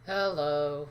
Hello.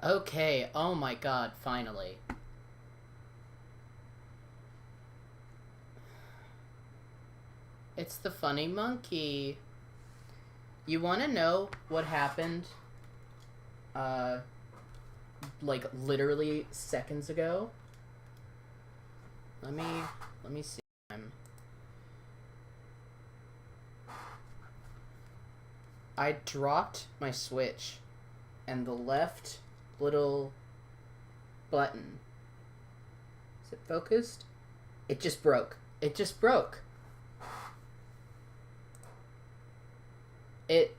Okay, oh my god, finally. It's the funny monkey. You want to know what happened? Uh, like literally seconds ago? Let me see. I dropped my Switch, and the left little button. Is it focused? It just broke. It just broke. It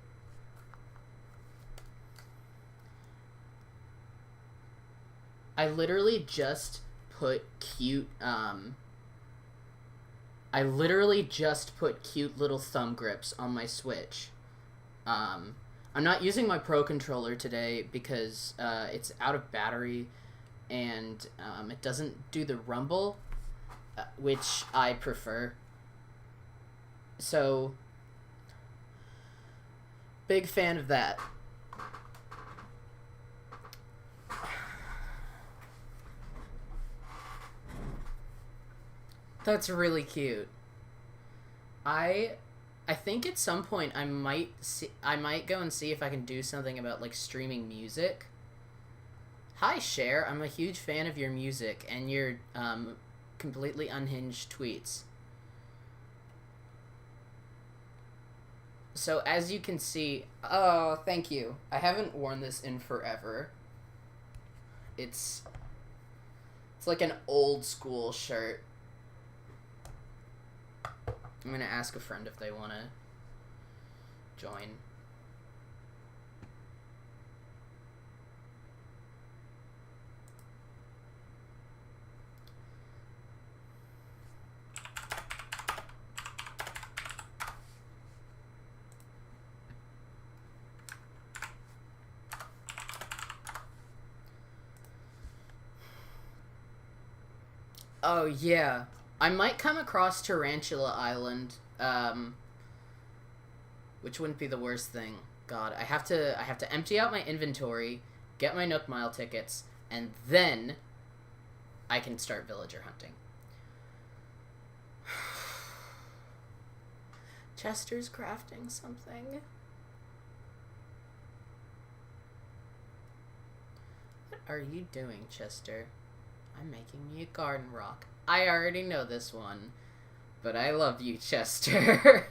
I literally just put cute I literally just put cute little thumb grips on my Switch. I'm not using my Pro controller today because it's out of battery and it doesn't do the rumble, which I prefer. So, big fan of that. That's really cute. I I think at some point I might go and see if I can do something about like streaming music. Hi Cher, I'm a huge fan of your music and your completely unhinged tweets. So as you can see, oh, thank you. I haven't worn this in forever. It's it's like an old school shirt. I'm gonna ask a friend if they want to join. Oh yeah, I might come across Tarantula Island, which wouldn't be the worst thing. God, I have to empty out my inventory, get my Nook Mile tickets, and then I can start villager hunting. Chester's crafting something. What are you doing, Chester? I'm making me a garden rock. I already know this one, but I love you, Chester.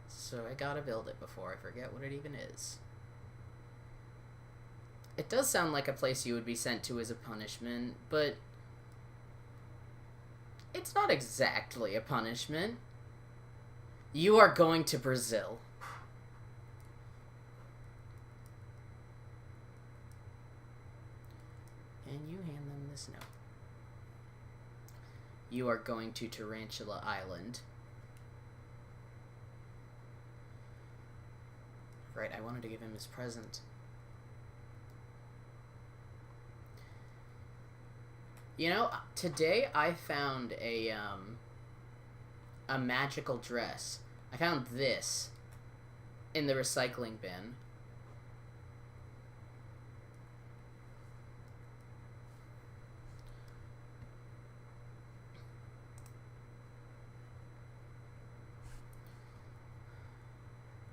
So I gotta build it before I forget what it even is. It does sound like a place you would be sent to as a punishment, but it's not exactly a punishment. You are going to Brazil. And you hand them this note. You are going to Tarantula Island. Right, I wanted to give him his present. You know, today I found a magical dress. I found this in the recycling bin.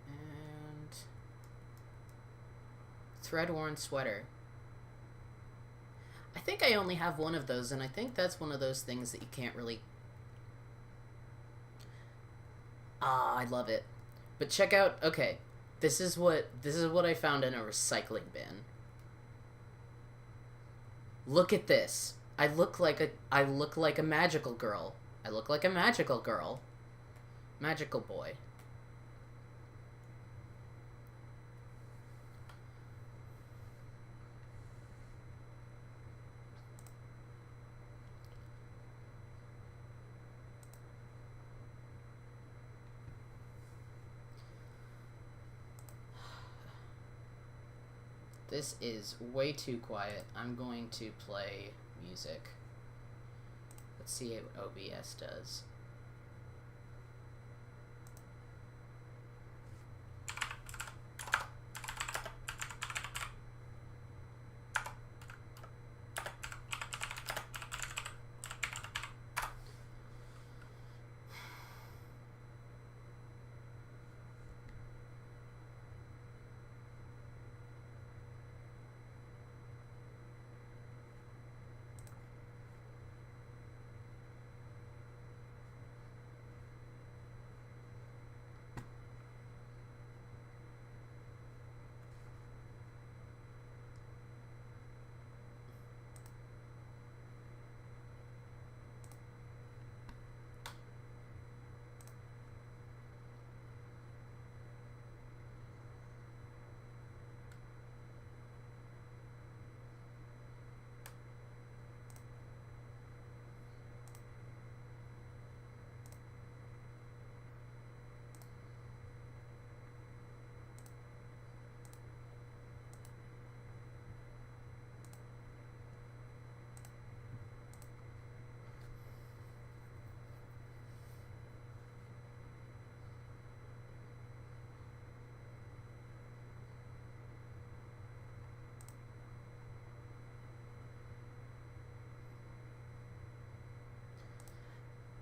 And thread-worn sweater. I think I only have one of those, and I think that's one of those things that you can't really... Ah, I love it. But check out, okay, this is what I found in a recycling bin. Look at this. I look like a magical girl. I look like a magical girl. Magical boy. This is way too quiet. I'm going to play music. Let's see what OBS does.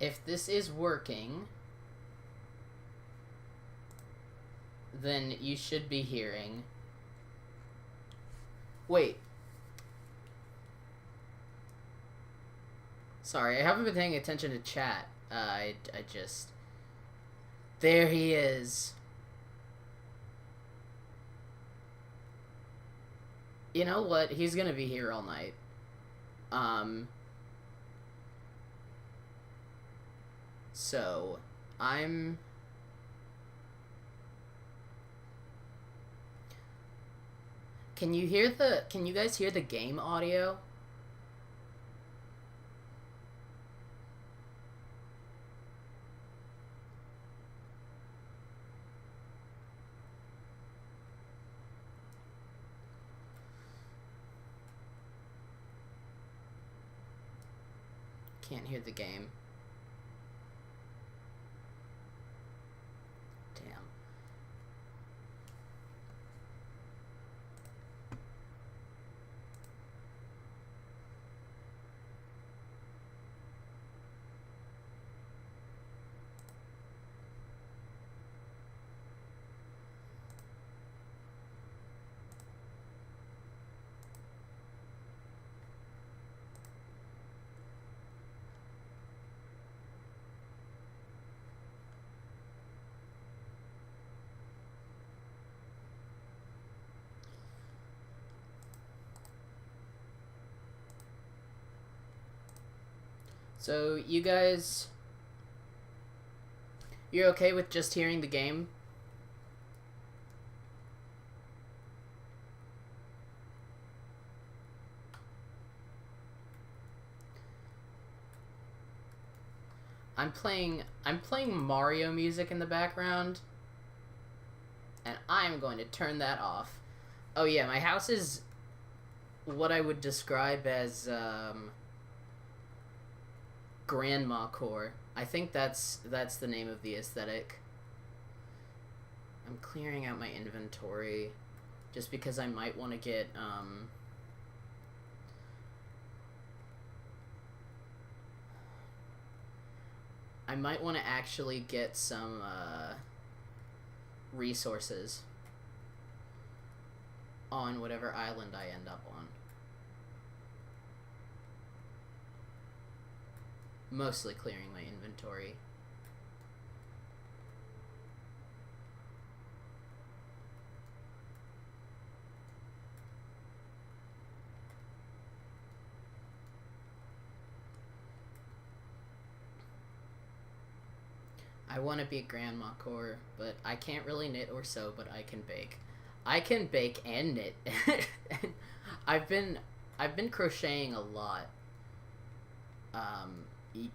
If this is working, then you should be hearing... Wait. Sorry, I haven't been paying attention to chat. I just... There he is. You know what? He's gonna be here all night. So, can you guys hear the game audio? Can't hear the game. Damn. So, you guys... You're okay with just hearing the game? I'm playing Mario music in the background, and I'm going to turn that off. Oh yeah, my house is what I would describe as Grandma core. I think that's the name of the aesthetic. I'm clearing out my inventory just because I might want to get I might want to actually get some resources on whatever island I end up on. Mostly clearing my inventory. I want to be Grandma Core, but I can't really knit or sew, but I can bake. I can bake and knit. I've been crocheting a lot.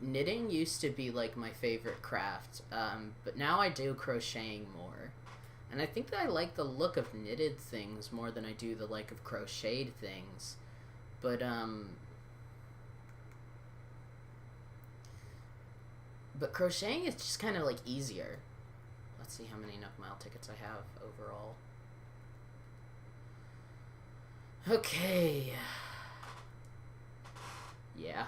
Knitting used to be like my favorite craft, but now I do crocheting more. And I think that I like the look of knitted things more than I do the like of crocheted things. But crocheting is just kind of like easier. Let's see how many Nook Mile tickets I have overall. Okay. Yeah.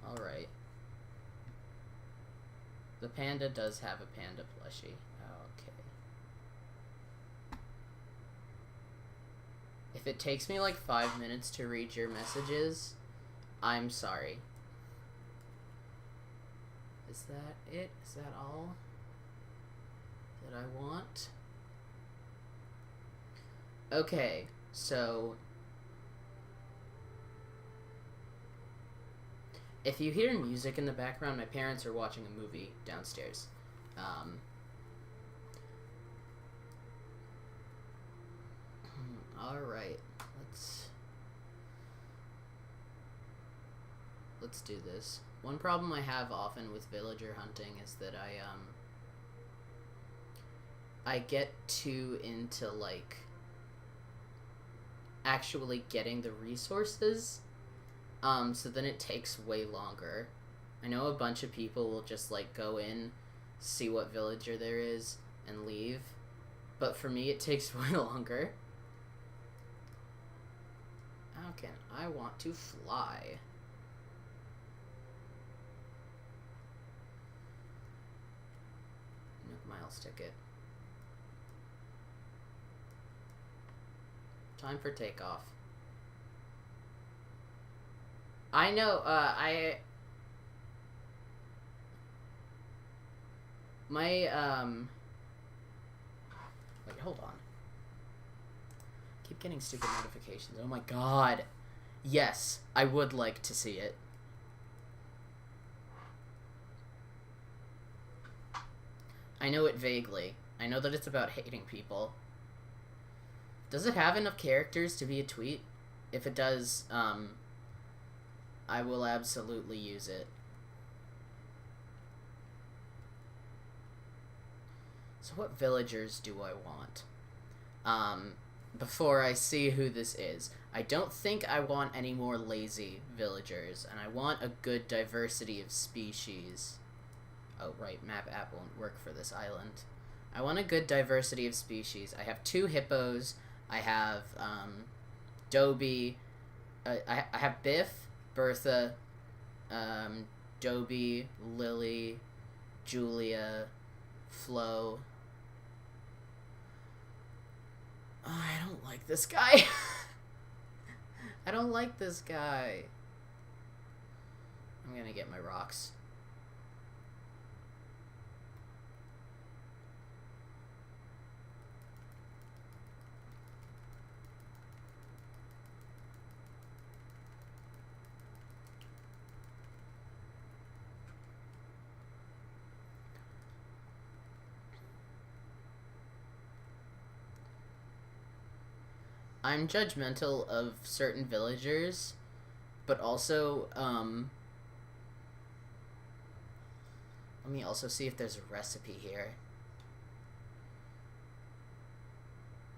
Alright. The panda does have a panda plushie. Okay. If it takes me like 5 minutes to read your messages, I'm sorry. Is that it? Is that all that I want? Okay, so if you hear music in the background, my parents are watching a movie downstairs. Alright, let's do this. One problem I have often with villager hunting is that I get too into, like, actually getting the resources, so then it takes way longer. I know a bunch of people will just, like, go in, see what villager there is, and leave, but for me it takes way longer. Okay, I want to fly. Miles ticket. Time for takeoff. I know, wait, hold on. Keep getting stupid notifications. Oh my god. Yes, I would like to see it. I know it vaguely. I know that it's about hating people. Does it have enough characters to be a tweet? If it does, I will absolutely use it. So what villagers do I want? Before I see who this is. I don't think I want any more lazy villagers, and I want a good diversity of species. Oh, right, map app won't work for this island. I want a good diversity of species. I have 2 hippos. I have, Dobie. I have Biff, Bertha, Dobie, Lily, Julia, Flo. Oh, I don't like this guy. I don't like this guy. I'm gonna get my rocks. I'm judgmental of certain villagers, but also, let me also see if there's a recipe here.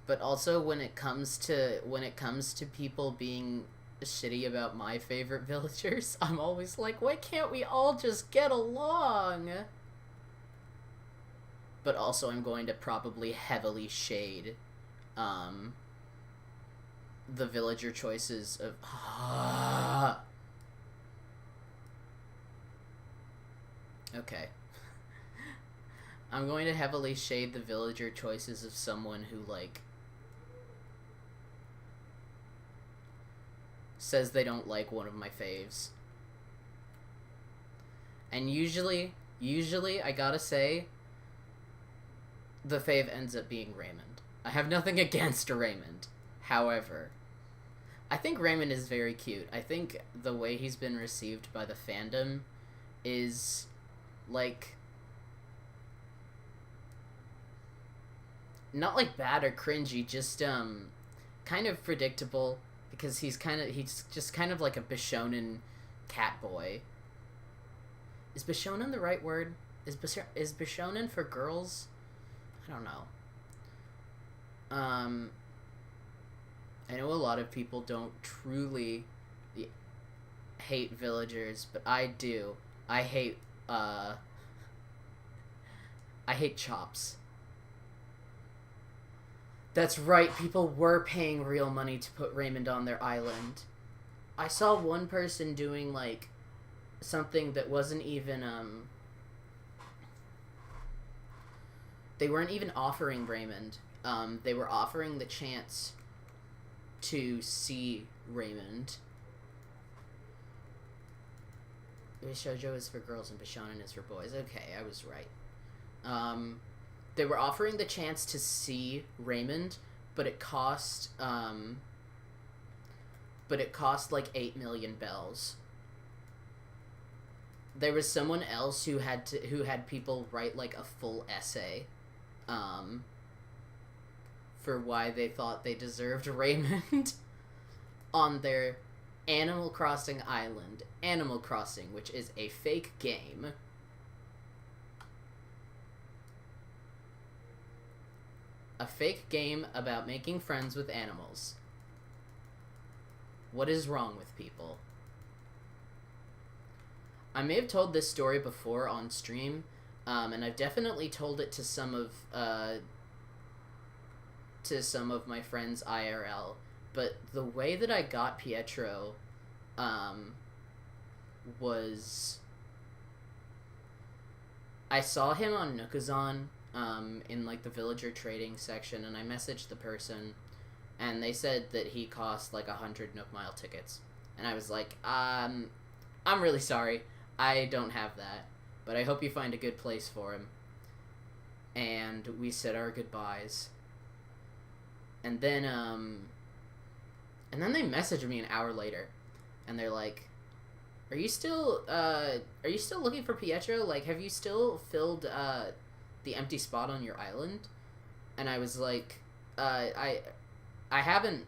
But also when it comes to people being shitty about my favorite villagers. I'm always like, why can't we all just get along? But also I'm going to probably heavily shade the villager choices of... Okay. I'm going to heavily shade the villager choices of someone who, like, says they don't like one of my faves. And usually, I gotta say, the fave ends up being Raymond. I have nothing against Raymond. However, I think Raymond is very cute. I think the way he's been received by the fandom is, like, not like bad or cringy, just kind of predictable, because he's just kind of like a Bishonen cat boy. Is Bishonen the right word? Is Bishonen for girls? I don't know. I know a lot of people don't truly hate villagers, but I do. I hate chops. That's right, people were paying real money to put Raymond on their island. I saw one person doing, like, something that wasn't even, they weren't even offering Raymond. They were offering the chance to see Raymond. Shoujo is for girls and Bishonen is for boys. Okay, I was right. They were offering the chance to see Raymond, but it cost like 8 million bells. There was someone else who had people write, like, a full essay for why they thought they deserved Raymond on their Animal Crossing island. Animal Crossing, which is a fake game. A fake game about making friends with animals. What is wrong with people? I may have told this story before on stream, and I've definitely told it to some of my friends IRL, but the way that I got Pietro was... I saw him on Nookazon, in, like, the villager trading section, and I messaged the person, and they said that he cost, like, 100 Nook Mile tickets. And I was like, I'm really sorry, I don't have that, but I hope you find a good place for him. And we said our goodbyes. And then they messaged me an hour later, and they're like, are you still looking for Pietro? Like, have you still filled, the empty spot on your island? And I was like, I haven't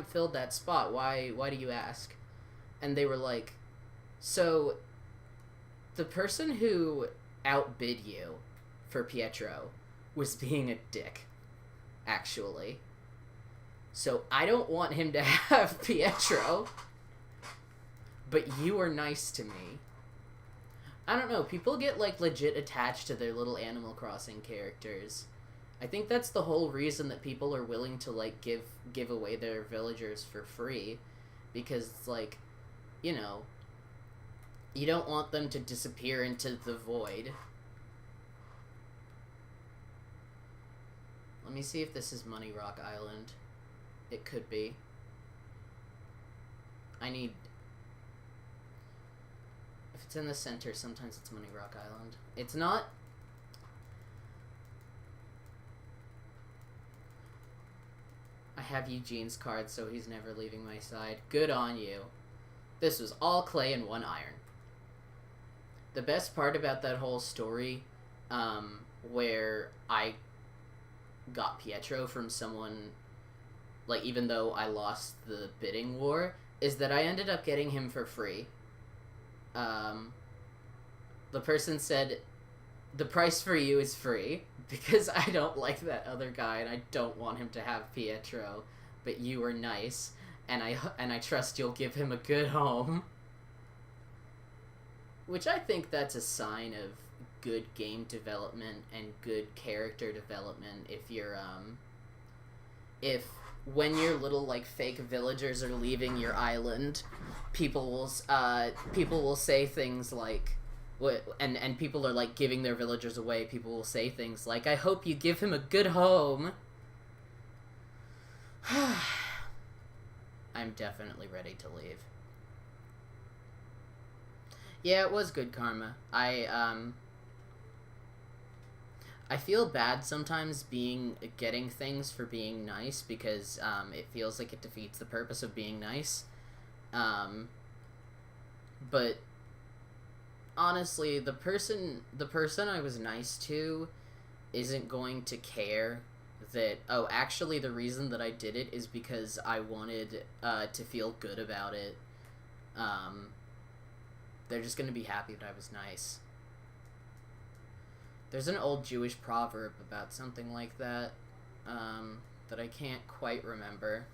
filled that spot. Why do you ask? And they were like, so the person who outbid you for Pietro was being a dick, actually. So I don't want him to have Pietro, but you were nice to me. I don't know, people get, like, legit attached to their little Animal Crossing characters. I think that's the whole reason that people are willing to, like, give away their villagers for free. Because it's like, you know, you don't want them to disappear into the void. Let me see if this is Money Rock Island. It could be. If it's in the center, sometimes it's Money Rock Island. It's not. I have Eugene's card, so he's never leaving my side. Good on you. This was all clay and one iron. The best part about that whole story, where I got Pietro from someone, like, even though I lost the bidding war, is that I ended up getting him for free. The person said, the price for you is free, because I don't like that other guy, and I don't want him to have Pietro, but you were nice. and I trust you'll give him a good home. Which I think that's a sign of good game development and good character development. If when your little like fake villagers are leaving your island, people will say things like, and people are like giving their villagers away. People will say things like, "I hope you give him a good home." I'm definitely ready to leave. Yeah, it was good karma. I feel bad sometimes getting things for being nice because it feels like it defeats the purpose of being nice. But honestly, the person I was nice to isn't going to care that, oh, actually the reason that I did it is because I wanted to feel good about it. They're just going to be happy that I was nice. There's an old Jewish proverb about something like that, that I can't quite remember.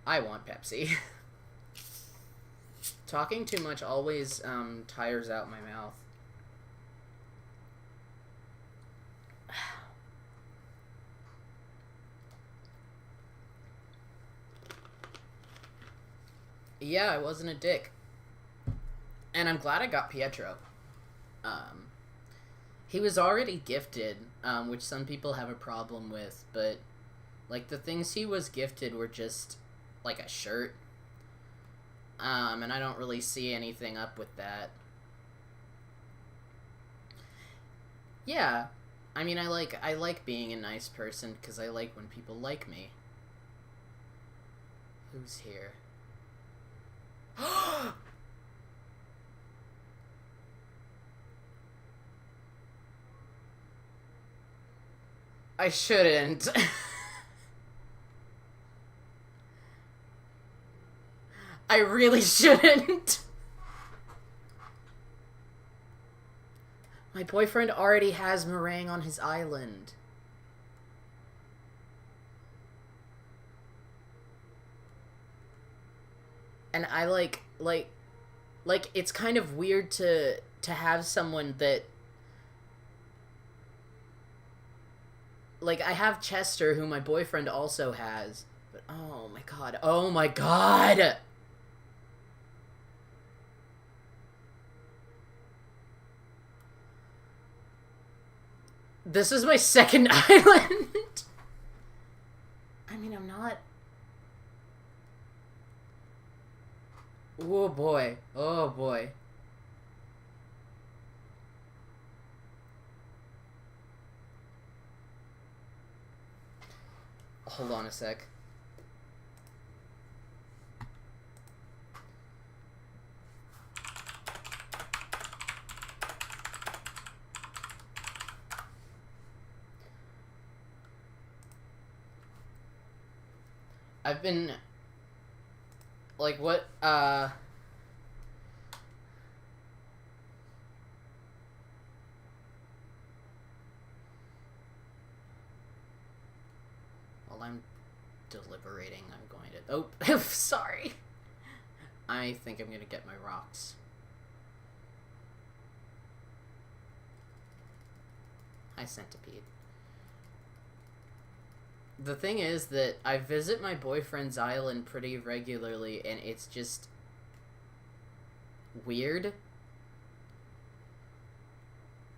I want Pepsi. Talking too much always tires out my mouth. Yeah, I wasn't a dick. And I'm glad I got Pietro. He was already gifted, which some people have a problem with, but, like, the things he was gifted were just, like, a shirt. And I don't really see anything up with that. Yeah. I mean, I like being a nice person, because I like when people like me. Who's here? I shouldn't. I really shouldn't. My boyfriend already has meringue on his island. And I like it's kind of weird to have someone that, like, I have Chester, who my boyfriend also has, but oh my god. This is my second island. I mean, I'm not. Oh boy. Oh boy. Hold on a sec. I've been, like, what, Well, I'm deliberating. I'm going to, oh, sorry. I think I'm going to get my rocks. Hi, Centipede. The thing is that I visit my boyfriend's island pretty regularly, and it's just weird.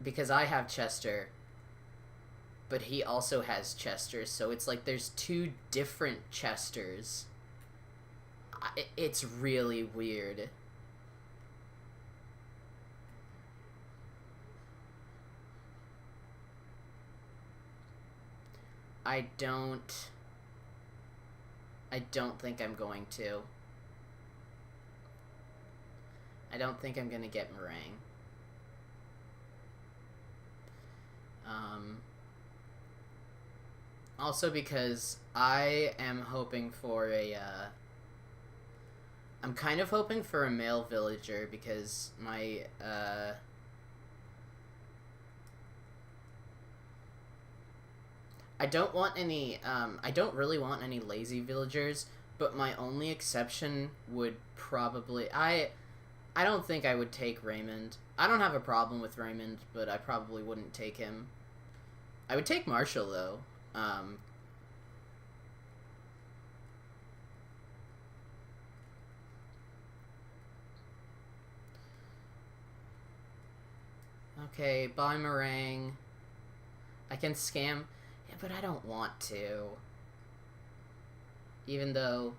Because I have Chester, but he also has Chester, so it's like there's two different Chesters. It's really weird. I don't think I'm going to. I don't think I'm gonna get meringue. Also because I am hoping for a, I'm kind of hoping for a male villager because my, I don't want any, I don't really want any lazy villagers, But my only exception would probably... I don't think I would take Raymond. I don't have a problem with Raymond, but I probably wouldn't take him. I would take Marshall, though. Okay, buy Meringue. I can scam... Yeah, but I don't want to. Even though...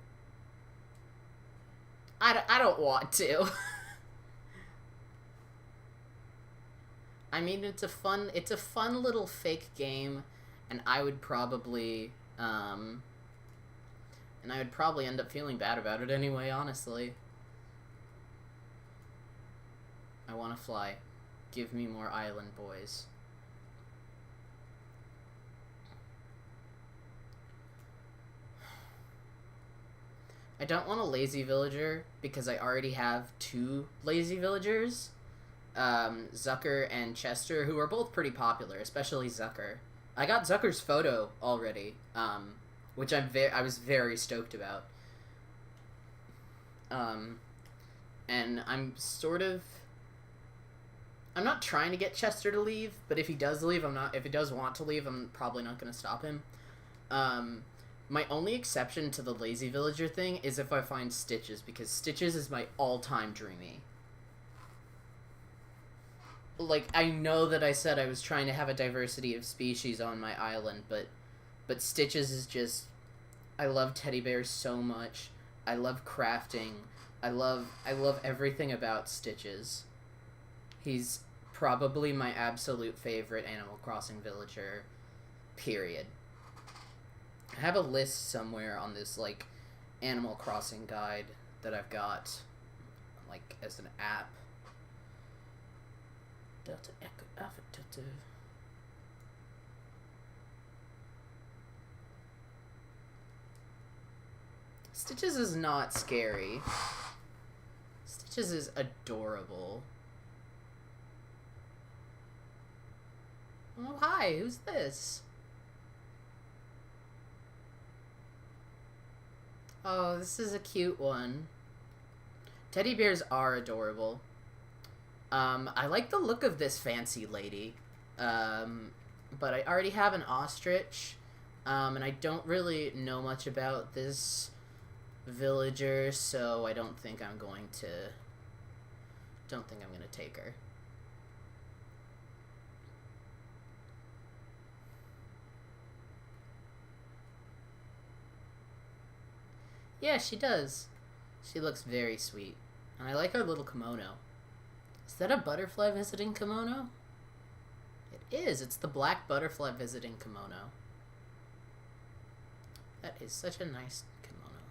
I don't want to. I mean, it's a fun little fake game, and I would probably end up feeling bad about it anyway, honestly. I want to fly. Give me more island boys. I don't want a lazy villager because I already have 2 lazy villagers. Zucker and Chester, who are both pretty popular, especially Zucker. I got Zucker's photo already, which I was very stoked about. And I'm not trying to get Chester to leave, but if he does leave, if he does want to leave, I'm probably not going to stop him. My only exception to the lazy villager thing is if I find Stitches, because Stitches is my all-time Dreamie. Like, I know that I said I was trying to have a diversity of species on my island, but Stitches is just... I love teddy bears so much. I love crafting. I love everything about Stitches. He's probably my absolute favorite Animal Crossing villager, period. I have a list somewhere on this, like, Animal Crossing guide that I've got, like, as an app. Delta Echo Alpha Delta. Stitches is not scary. Stitches is adorable. Oh, hi, who's this? Oh, this is a cute one. Teddy bears are adorable. I like the look of this fancy lady. But I already have an ostrich. And I don't really know much about this villager, so I don't think I'm going to take her. Yeah, she does. She looks very sweet. And I like her little kimono. Is that a butterfly visiting kimono? It is. It's the black butterfly visiting kimono. That is such a nice kimono.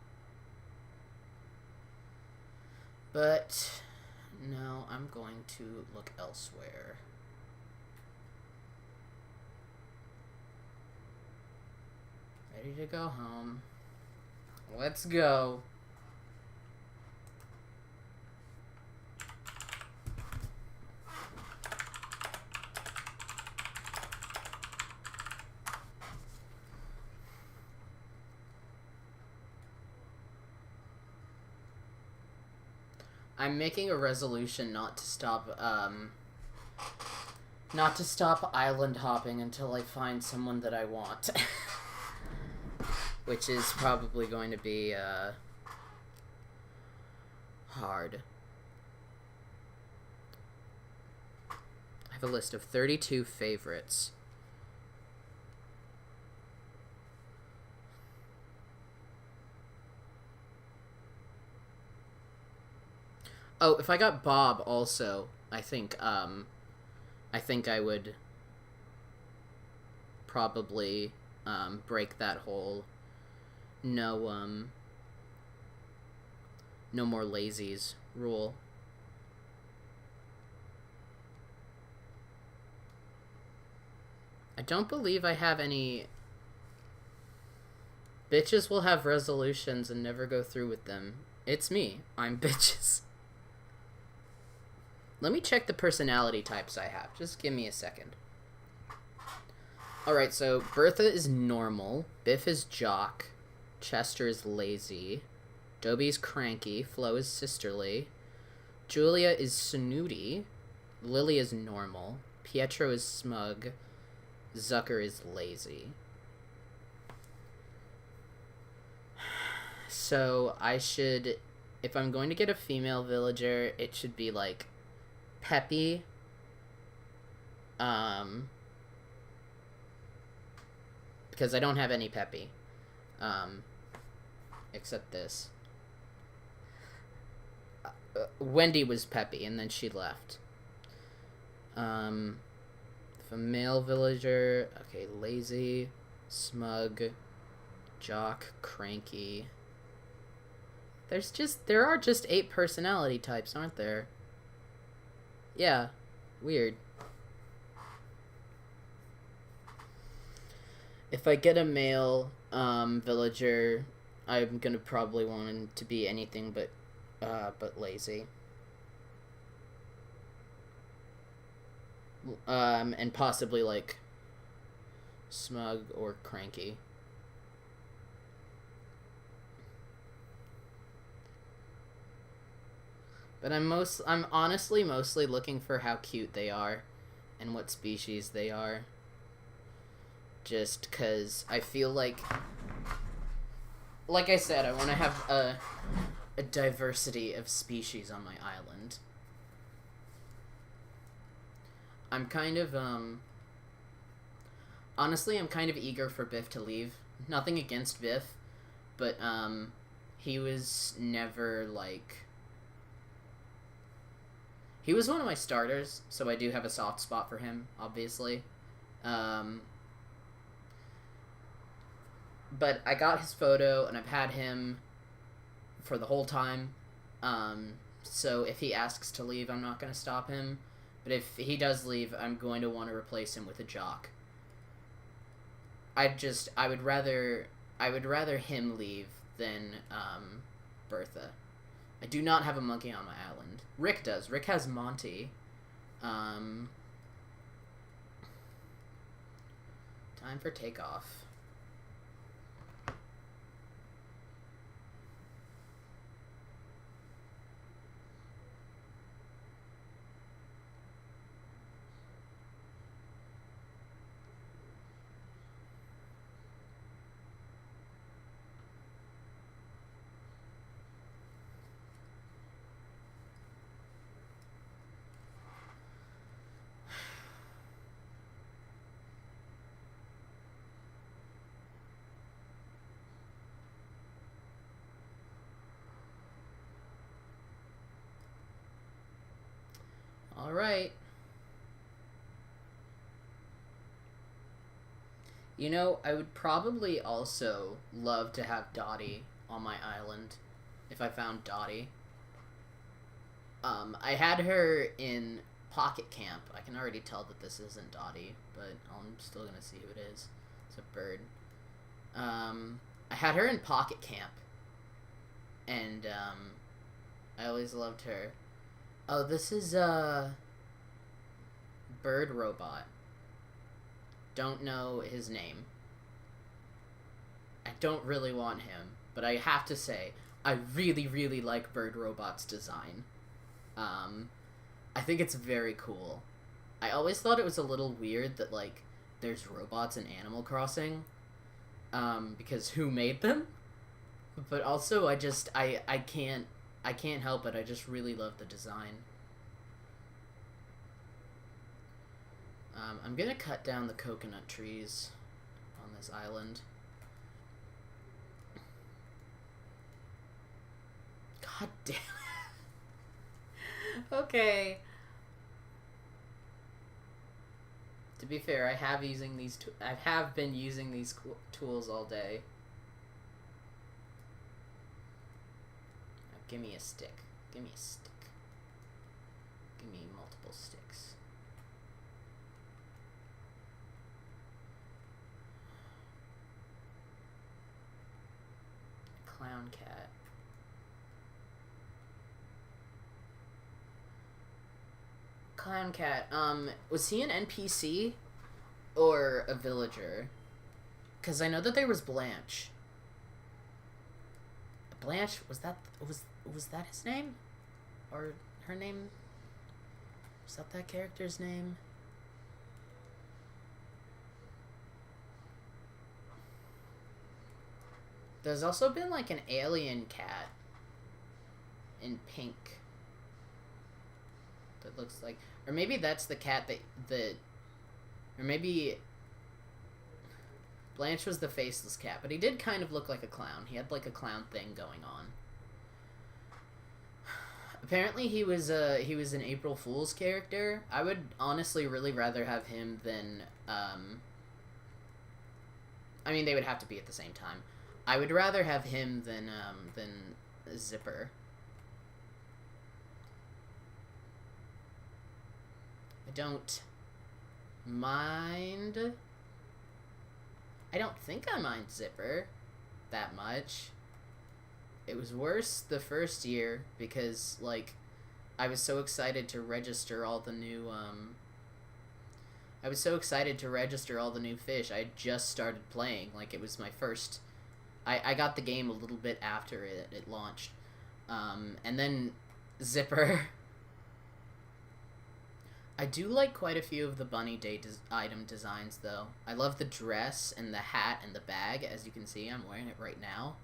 But, no, I'm going to look elsewhere. Ready to go home. Let's go. I'm making a resolution not to stop island hopping until I find someone that I want. Which is probably going to be, hard. I have a list of 32 favorites. Oh, if I got Bob also, I think I would probably, break that whole no more lazies rule. I don't believe I have any... Bitches will have resolutions and never go through with them. It's me. I'm bitches. Let me check the personality types I have. Just give me a second. Alright, so Bertha is normal. Biff is jock. Chester is lazy. Dobie's cranky. Flo is sisterly. Julia is snooty. Lily is normal. Pietro is smug. Zucker is lazy. So I should, if I'm going to get a female villager, it should be like peppy. Because I don't have any peppy. Except this. Wendy was peppy, and then she left. If a male villager, okay, lazy, smug, jock, cranky. There are just 8 personality types, aren't there? Yeah, weird. If I get a male villager, I'm gonna probably want him to be anything but lazy. And possibly like smug or cranky. But I'm honestly mostly looking for how cute they are and what species they are. Just cuz I feel like I said, I want to have a diversity of species on my island. I'm kind of honestly, I'm kind of eager for Biff to leave. Nothing against Biff, but he was never like, he was one of my starters, so I do have a soft spot for him, obviously. But I got his photo, and I've had him for the whole time. So if he asks to leave, I'm not going to stop him. But if he does leave, I'm going to want to replace him with a jock. I would rather him leave than Bertha. I do not have a monkey on my island. Rick does. Rick has Monty. Time for takeoff. All right. You know, I would probably also love to have Dottie on my island if I found Dottie. I had her in Pocket Camp. I can already tell that this isn't Dottie, but I'm still gonna see who it is. It's a bird. I had her in Pocket Camp, and I always loved her. Oh, this is Bird Robot. Don't know his name. I don't really want him, but I have to say, I really, really like Bird Robot's design. I think it's very cool. I always thought it was a little weird that, like, there's robots in Animal Crossing, because who made them? But also, I can't help it. I just really love the design. I'm gonna cut down the coconut trees on this island. God damn it. Okay. To be fair, I have been using these tools all day. Now, give me a stick. Give me a stick. Give me multiple sticks. Clown cat. Clown cat. Was he an NPC or a villager? Because I know that there was Blanche. Blanche, was that his name? Or her name? Was that character's name? There's also been like an alien cat in pink that looks like, or maybe that's the cat or maybe Blanche was the faceless cat, but he did kind of look like a clown. He had like a clown thing going on. Apparently he was an April Fool's character. I would honestly really rather have him than I mean, they would have to be at the same time. I would rather have him than Zipper. I don't mind. I don't think I mind Zipper that much. It was worse the first year because, like, I was so excited to register all the new, fish. I had just started playing. Like, it was my first... I got the game a little bit after it launched. And then Zipper... I do like quite a few of the Bunny Day item designs, though. I love the dress and the hat and the bag. As you can see, I'm wearing it right now.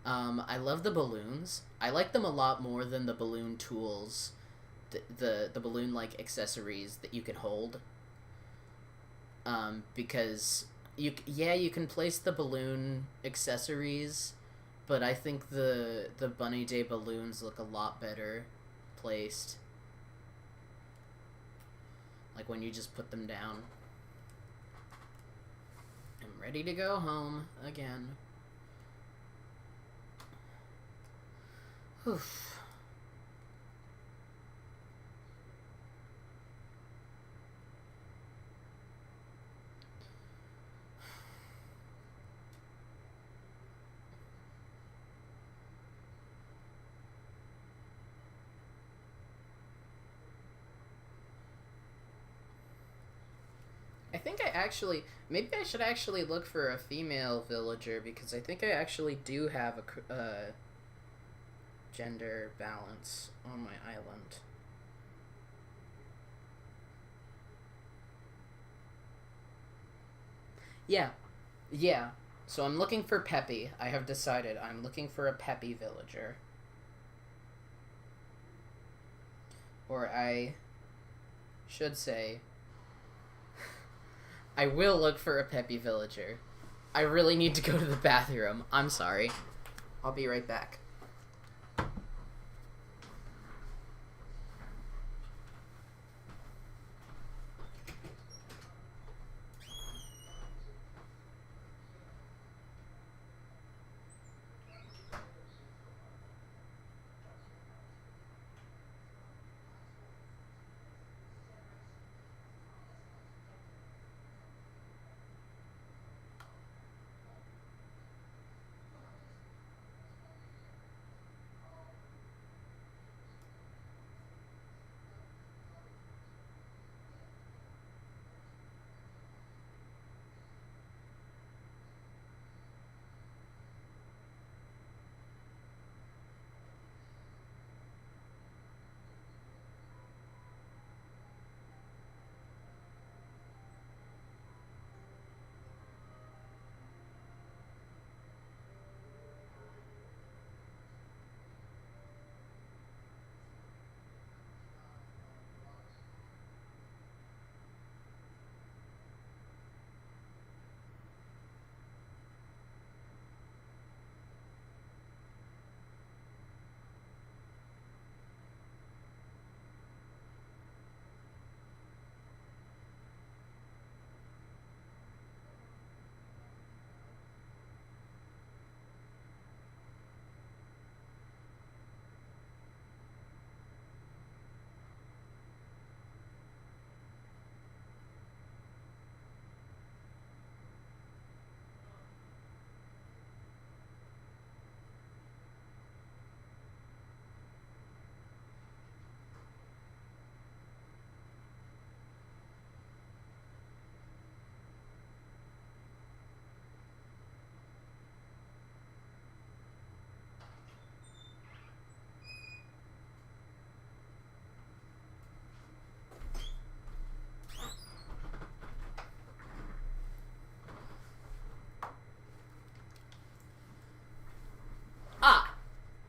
I love the balloons. I like them a lot more than the balloon tools, the balloon like accessories that you can hold. Because you can place the balloon accessories, but I think the Bunny Day balloons look a lot better placed. Like when you just put them down. I'm ready to go home again. Oof. I think maybe I should actually look for a female villager, because I think I actually do have a gender balance on my island. Yeah. So I'm looking for Peppy. I have decided I'm looking for a Peppy villager. Or I should say, I will look for a Peppy villager. I really need to go to the bathroom. I'm sorry. I'll be right back.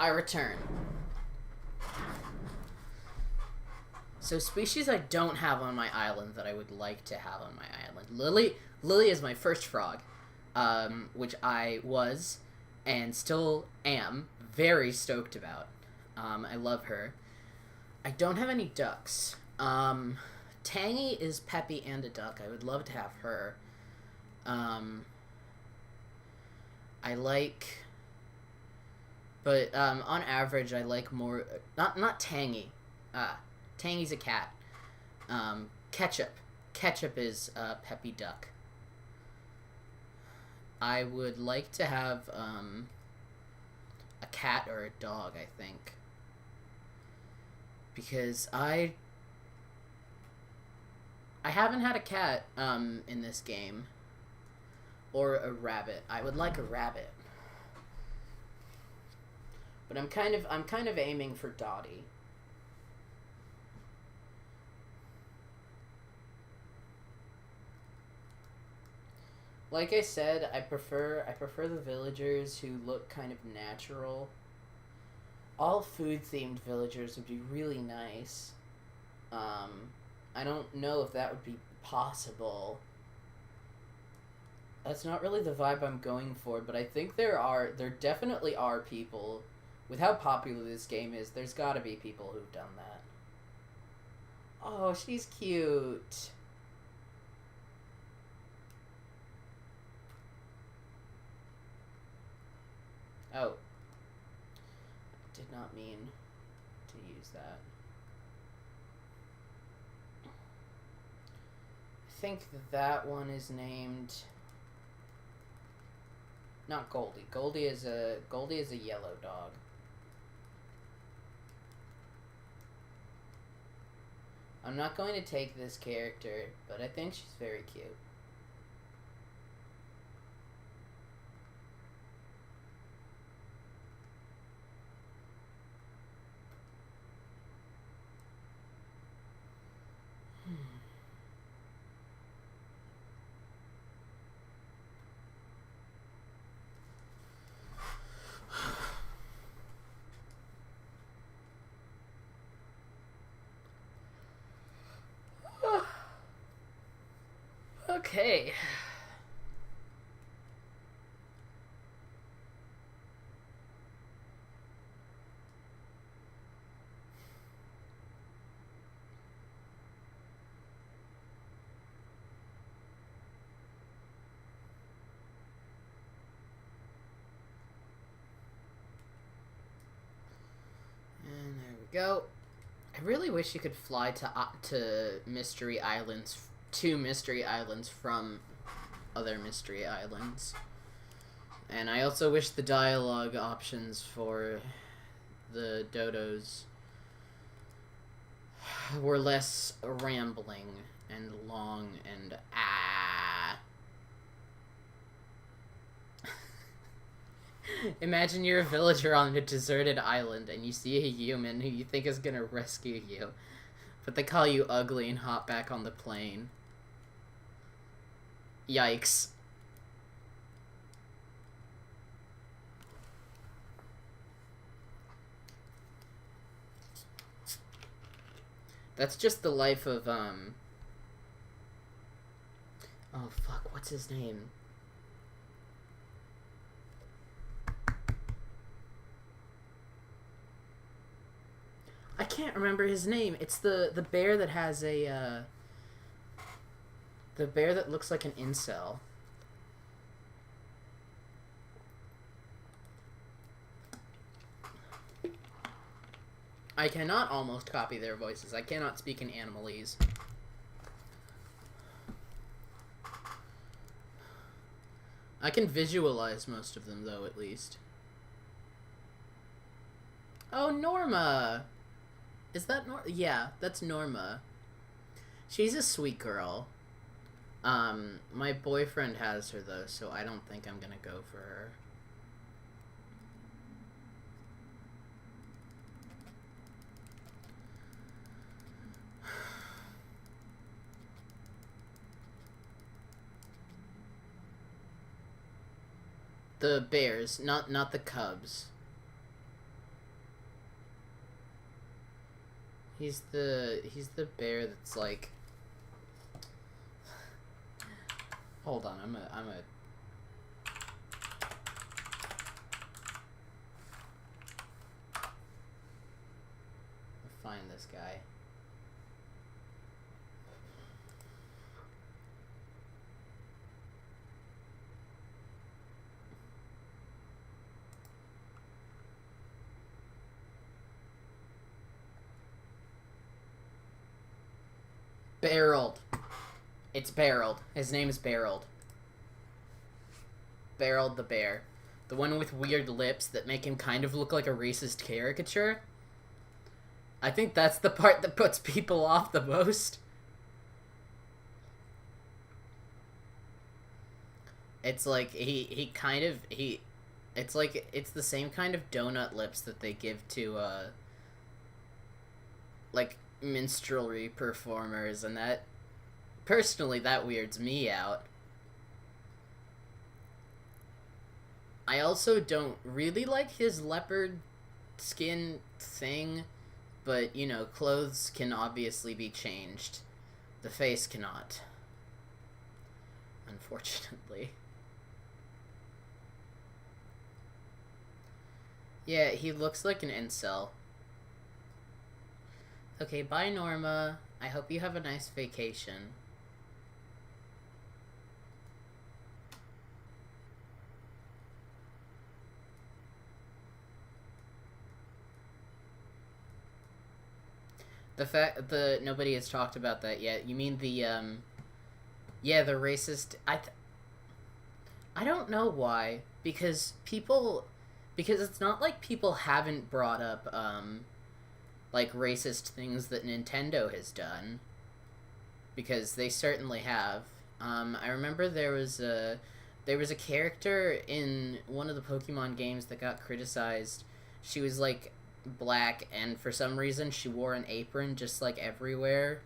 I return. So species I don't have on my island that I would like to have on my island. Lily is my first frog, which I was and still am very stoked about. I love her. I don't have any ducks. Tangy is peppy and a duck. I would love to have her. I like... But, on average, I like more... Not Tangy. Tangy's a cat. Ketchup. Ketchup is a peppy duck. I would like to have, a cat or a dog, I think. Because I haven't had a cat, in this game. Or a rabbit. I would like a rabbit. But I'm kind of aiming for Dottie. Like I said, I prefer the villagers who look kind of natural. All food-themed villagers would be really nice. I don't know if that would be possible. That's not really the vibe I'm going for, but I think there definitely are people. With how popular this game is, there's gotta be people who've done that. Oh, she's cute. Oh. Did not mean to use that. I think that one is named... Not Goldie. Goldie is a yellow dog. I'm not going to take this character, but I think she's very cute. Okay. And there we go. I really wish you could fly to Mystery Islands, to Mystery Islands from other Mystery Islands. And I also wish the dialogue options for the dodos were less rambling and long and Imagine you're a villager on a deserted island and you see a human who you think is gonna rescue you, but they call you ugly and hop back on the plane. Yikes. That's just the life of, oh fuck, what's his name? I can't remember his name. It's the bear that has a, the bear that looks like an incel. I cannot almost copy their voices. I cannot speak in Animalese. I can visualize most of them, though, at least. Oh, Norma! Is that Norma? Yeah, that's Norma. She's a sweet girl. My boyfriend has her, though, so I don't think I'm gonna go for her. The bears, not the cubs. He's the bear that's like. Hold on, I'm a. Find this guy. Barreled. It's Barreled. His name is Barreled. Barreled the bear. The one with weird lips that make him kind of look like a racist caricature. I think that's the part that puts people off the most. It's like it's like it's the same kind of donut lips that they give to like minstrelsy performers, and that personally that weirds me out. I also don't really like his leopard skin thing. But, you know, clothes can obviously be changed. The face cannot. Unfortunately. Yeah, he looks like an incel. Okay, bye Norma. I hope you have a nice vacation. The fact that nobody has talked about that yet. You mean the yeah, the racist. I don't know why, because it's not like people haven't brought up like racist things that Nintendo has done, because they certainly have. I remember there was a character in one of the Pokemon games that got criticized. She was like black, and for some reason she wore an apron just like everywhere,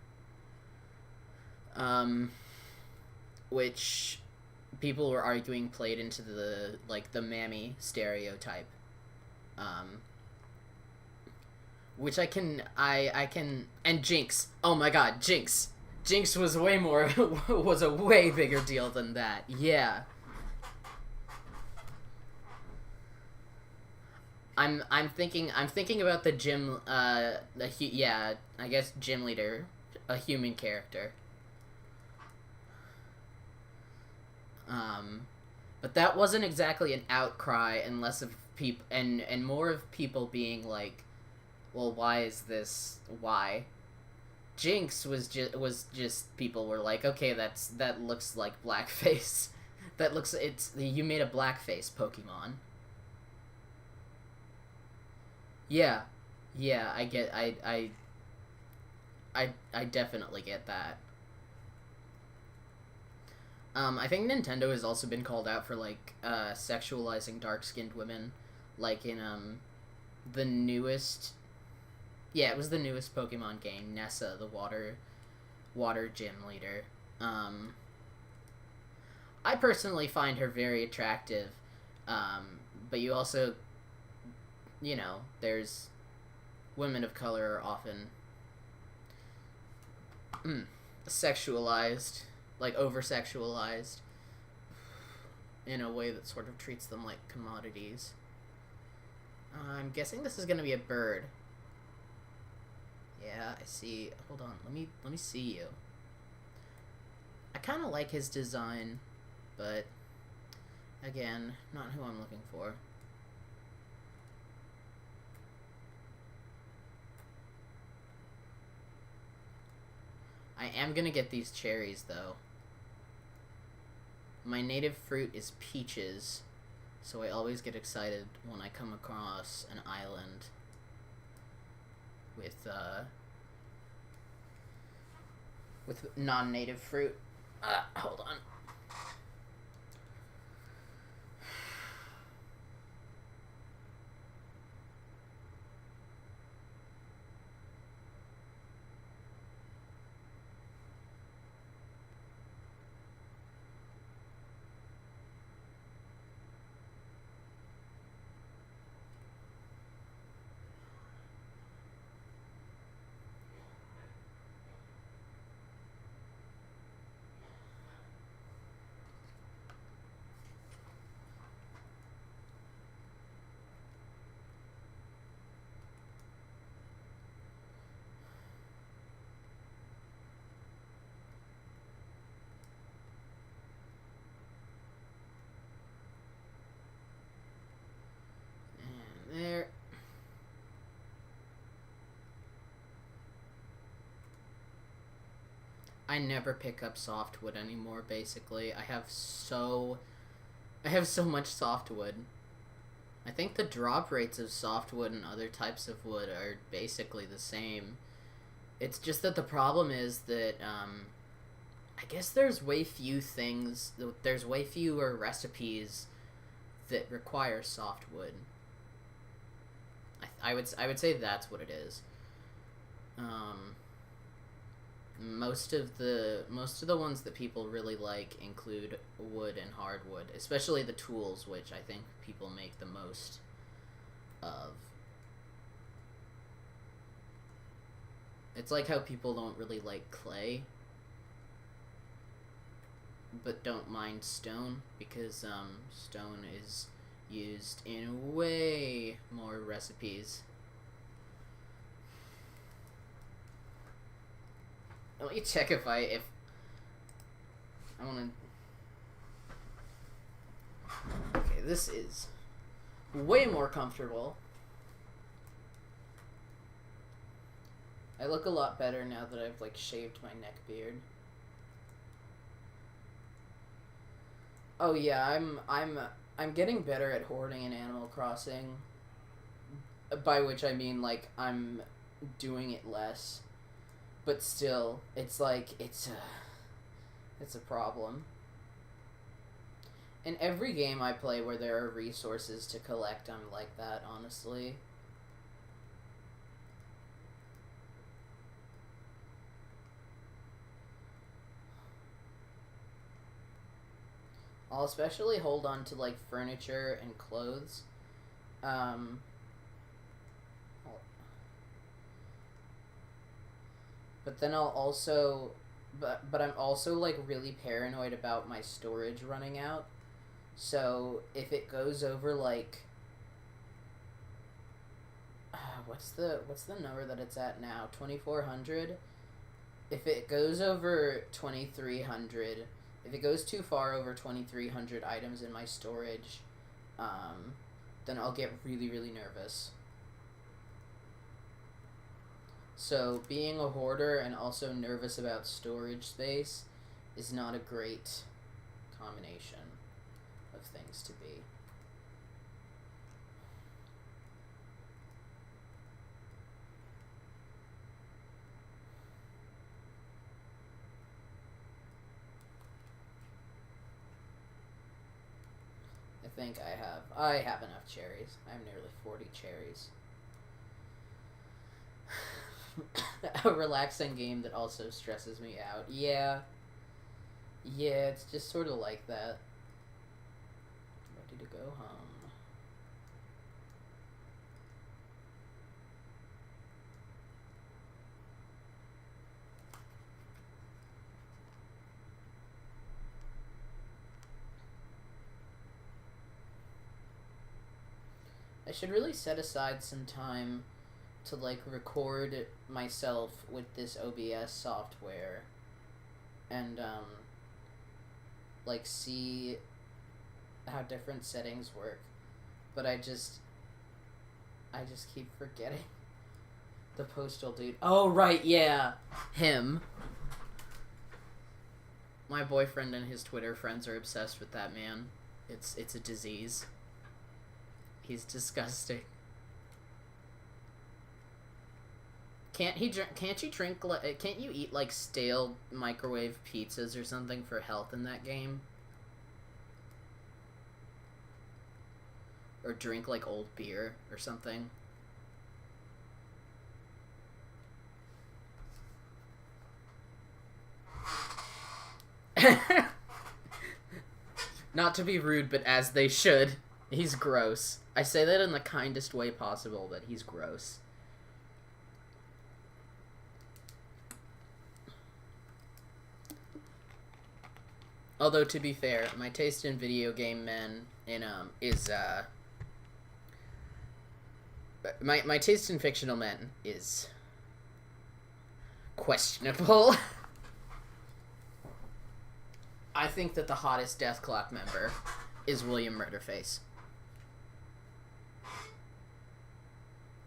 which people were arguing played into the like the mammy stereotype, which I can and Jinx, oh my god, Jinx was way more was a way bigger deal than that. Yeah, I'm thinking about the gym, yeah, I guess gym leader, a human character. But that wasn't exactly an outcry, and less of people, and more of people being like, well, why is this? Why? Jinx was just people were like, okay, that looks like blackface. You made a blackface Pokemon. Yeah, yeah, I definitely get that. I think Nintendo has also been called out for like sexualizing dark-skinned women, like in the newest, yeah, it was the newest Pokemon game, Nessa, the water gym leader. I personally find her very attractive, but you also, you know, there's women of color are often sexualized, like over-sexualized, in a way that sort of treats them like commodities. I'm guessing this is gonna be a bird. Yeah, I see. Hold on, let me see you. I kind of like his design, but again, not who I'm looking for. I am gonna get these cherries, though. My native fruit is peaches, so I always get excited when I come across an island with non-native fruit. Hold on. I never pick up softwood anymore, basically. I have so much softwood. I think the drop rates of softwood and other types of wood are basically the same. It's just that the problem is that, I guess there's way fewer recipes that require softwood. I would say that's what it is. Most of the ones that people really like include wood and hardwood, especially the tools, which I think people make the most of. It's like how people don't really like clay, but don't mind stone, because stone is used in way more recipes. Let me check if I want to... Okay, this is way more comfortable. I look a lot better now that I've, like, shaved my neck beard. Oh yeah, I'm getting better at hoarding in Animal Crossing. By which I mean, like, I'm doing it less. But still, it's like, it's a problem. In every game I play where there are resources to collect, I'm like that, honestly. I'll especially hold on to, like, furniture and clothes. But then I'll also... But I'm also, like, really paranoid about my storage running out. So, if it goes over, like... what's the number that it's at now? 2,400? If it goes over 2,300... If it goes too far over 2,300 items in my storage, then I'll get really, really nervous. So, being a hoarder and also nervous about storage space is not a great combination of things to be. I think I have enough cherries. I have nearly 40 cherries. A relaxing game that also stresses me out. Yeah, it's just sort of like that. Ready to go home. I should really set aside some time to, like, record myself with this OBS software and, like, see how different settings work. But I just keep forgetting. The postal dude. Oh, right, yeah. Him. My boyfriend and his Twitter friends are obsessed with that man. It's a disease. He's disgusting. Can't you eat, like, stale microwave pizzas or something for health in that game? Or drink, like, old beer or something? Not to be rude, but as they should. He's gross. I say that in the kindest way possible, but he's gross. Although, to be fair, my taste in video game men is my taste in fictional men is questionable. I think that the hottest Death Clock member is William Murderface.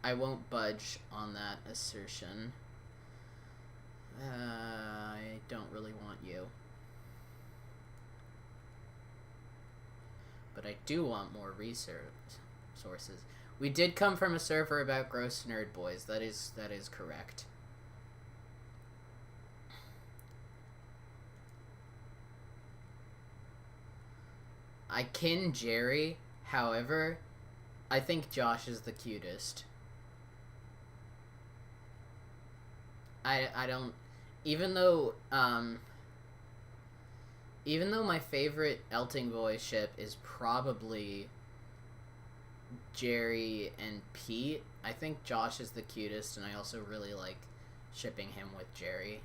I won't budge on that assertion. I don't really want you. But I do want more research sources. We did come from a server about gross nerd boys. That is correct. I kin Jerry, however, I think Josh is the cutest. I don't, even though my favorite Elting Boy ship is probably Jerry and Pete, I think Josh is the cutest, and I also really like shipping him with Jerry.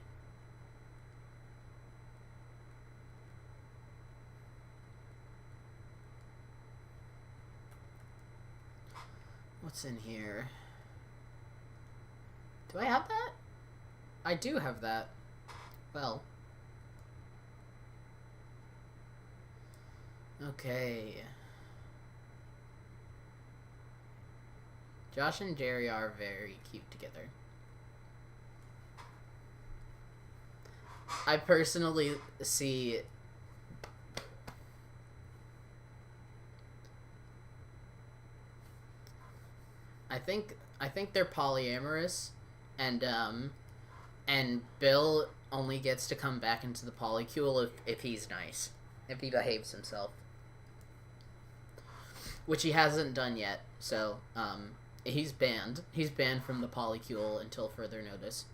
What's in here? Do I have that? I do have that. Well. Okay. Josh and Jerry are very cute together. I personally see... I think they're polyamorous, and Bill only gets to come back into the polycule if he's nice. If he behaves himself. Which he hasn't done yet, so, he's banned. He's banned from the polycule until further notice.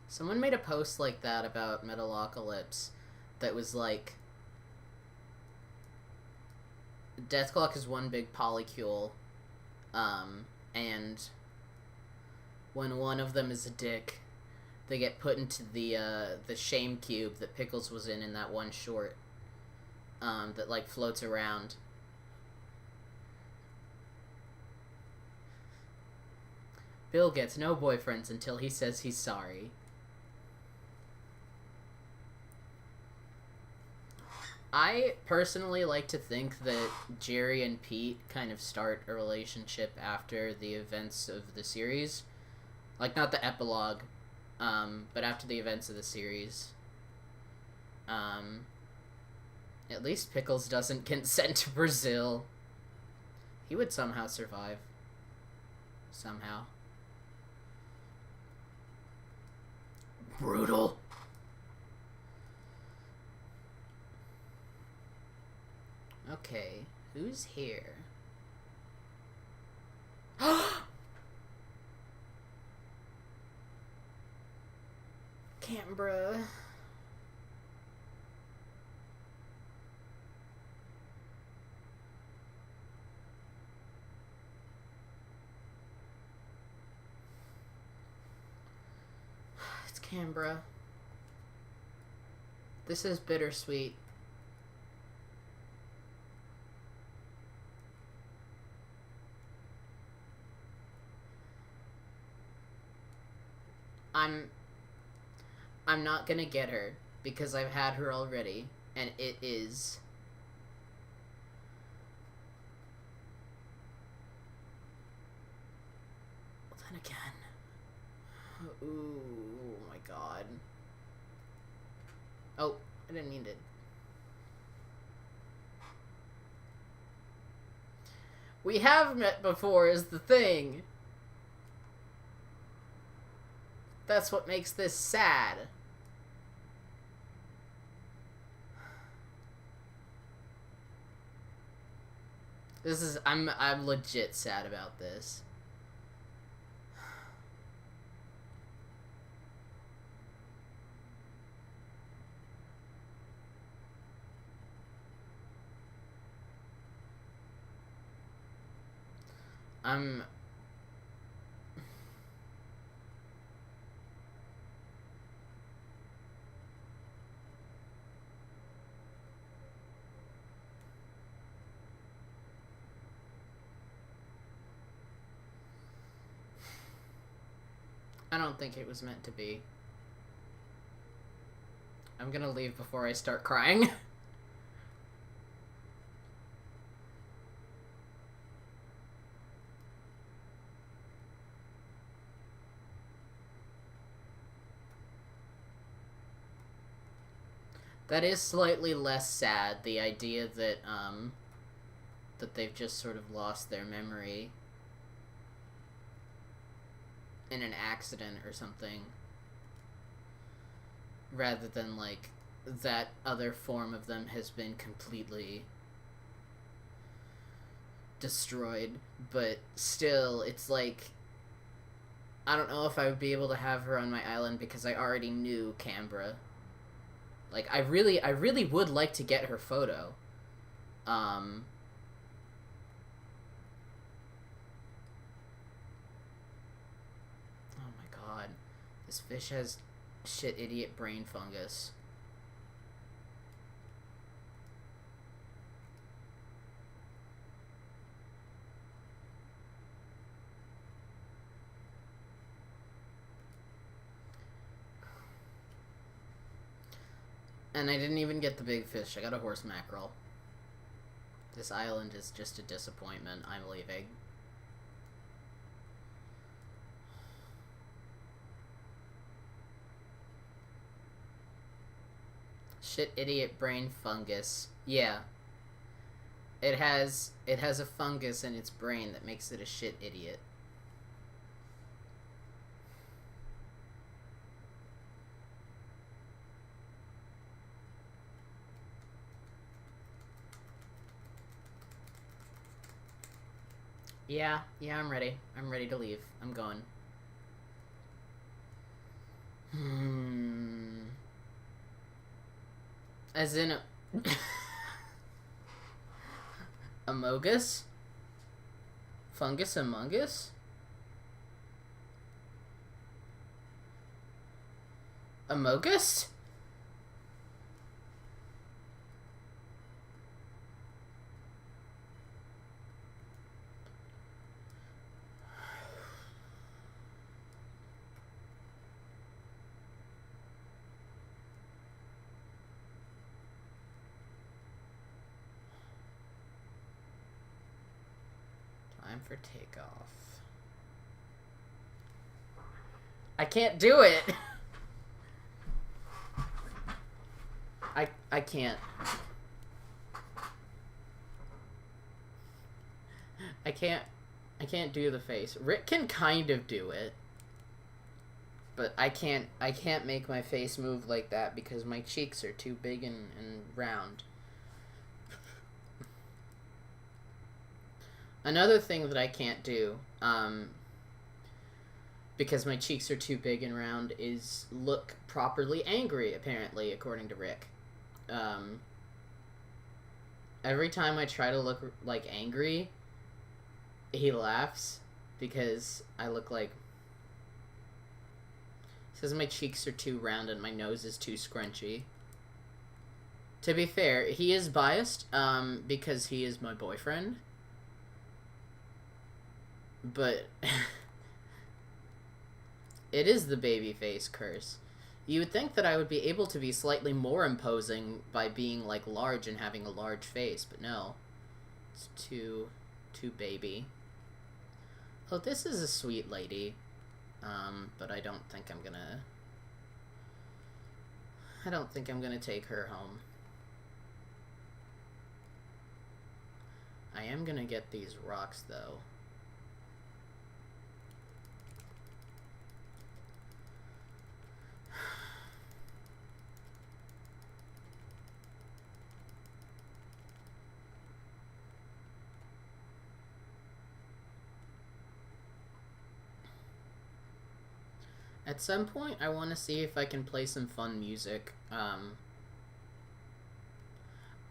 Someone made a post like that about Metalocalypse that was like, Deathclock is one big polycule, and when one of them is a dick, they get put into the shame cube that Pickles was in that one short, that, like, floats around. Bill gets no boyfriends until he says he's sorry. I personally like to think that Jerry and Pete kind of start a relationship after the events of the series. Like, not the epilogue, but after the events of the series. At least Pickles doesn't get sent to Brazil. He would somehow survive. Somehow. Brutal. Okay, who's here? Canberra. It's Canberra. This is bittersweet. I'm not gonna get her, because I've had her already, and it is... Well, then again... Ooh, oh my god. Oh, I didn't mean to... We have met before is the thing. That's what makes this sad. This is... I'm legit sad about this. I don't think it was meant to be. I'm gonna leave before I start crying. That is slightly less sad, the idea that, that they've just sort of lost their memory in an accident or something, rather than, like, that other form of them has been completely destroyed. But still, it's like, I don't know if I would be able to have her on my island because I already knew Canberra. Like, I really would like to get her photo. Oh my god. This fish has shit idiot brain fungus. And I didn't even get the big fish. I got a horse mackerel. This island is just a disappointment. I'm leaving. Shit idiot brain fungus. Yeah. It has a fungus in its brain that makes it a shit idiot. Yeah, I'm ready. I'm ready to leave. I'm going. As in Amogus? Fungus Among Us? Amogus? Time for takeoff. I can't do it! I can't. I can't do the face. Rick can kind of do it. But I can't make my face move like that because my cheeks are too big and round. Another thing that I can't do, because my cheeks are too big and round, is look properly angry, apparently, according to Rick. Every time I try to look, like, angry, he laughs, because I look like... He says my cheeks are too round and my nose is too scrunchy. To be fair, he is biased, because he is my boyfriend. But... it is the baby face curse. You would think that I would be able to be slightly more imposing by being, like, large and having a large face, but no. It's too baby. Oh, this is a sweet lady. But I don't think I'm gonna take her home. I am gonna get these rocks, though. At some point, I want to see if I can play some fun music.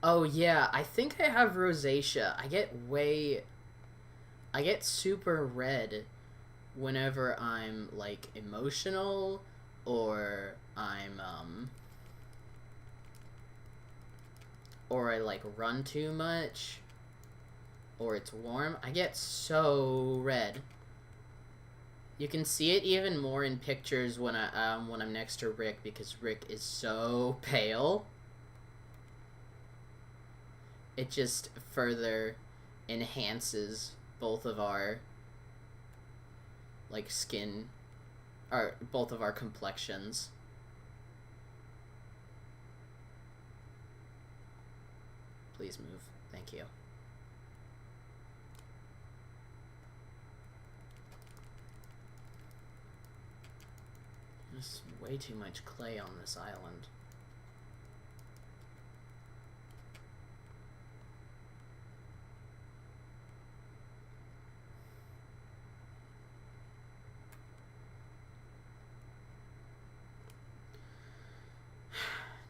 Oh yeah, I think I have rosacea. I get super red whenever I'm, like, emotional, or or I, like, run too much, or it's warm. I get so red. You can see it even more in pictures when I'm next to Rick, because Rick is so pale. It just further enhances both of our, like, skin, or both of our complexions. Please move. Thank you. There's way too much clay on this island.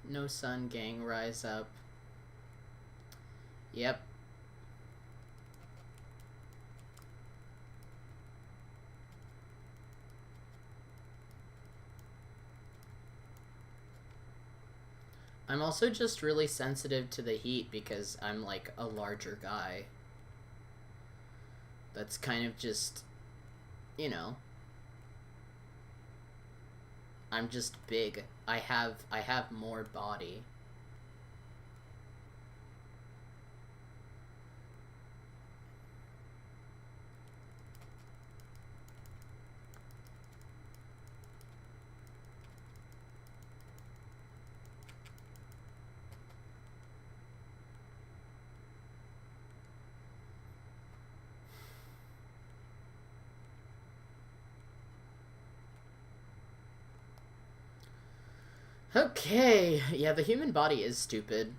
No sun, gang, rise up. Yep. I'm also just really sensitive to the heat because I'm like a larger guy. That's kind of just, you know, I'm just big. I have more body. Okay, yeah, the human body is stupid.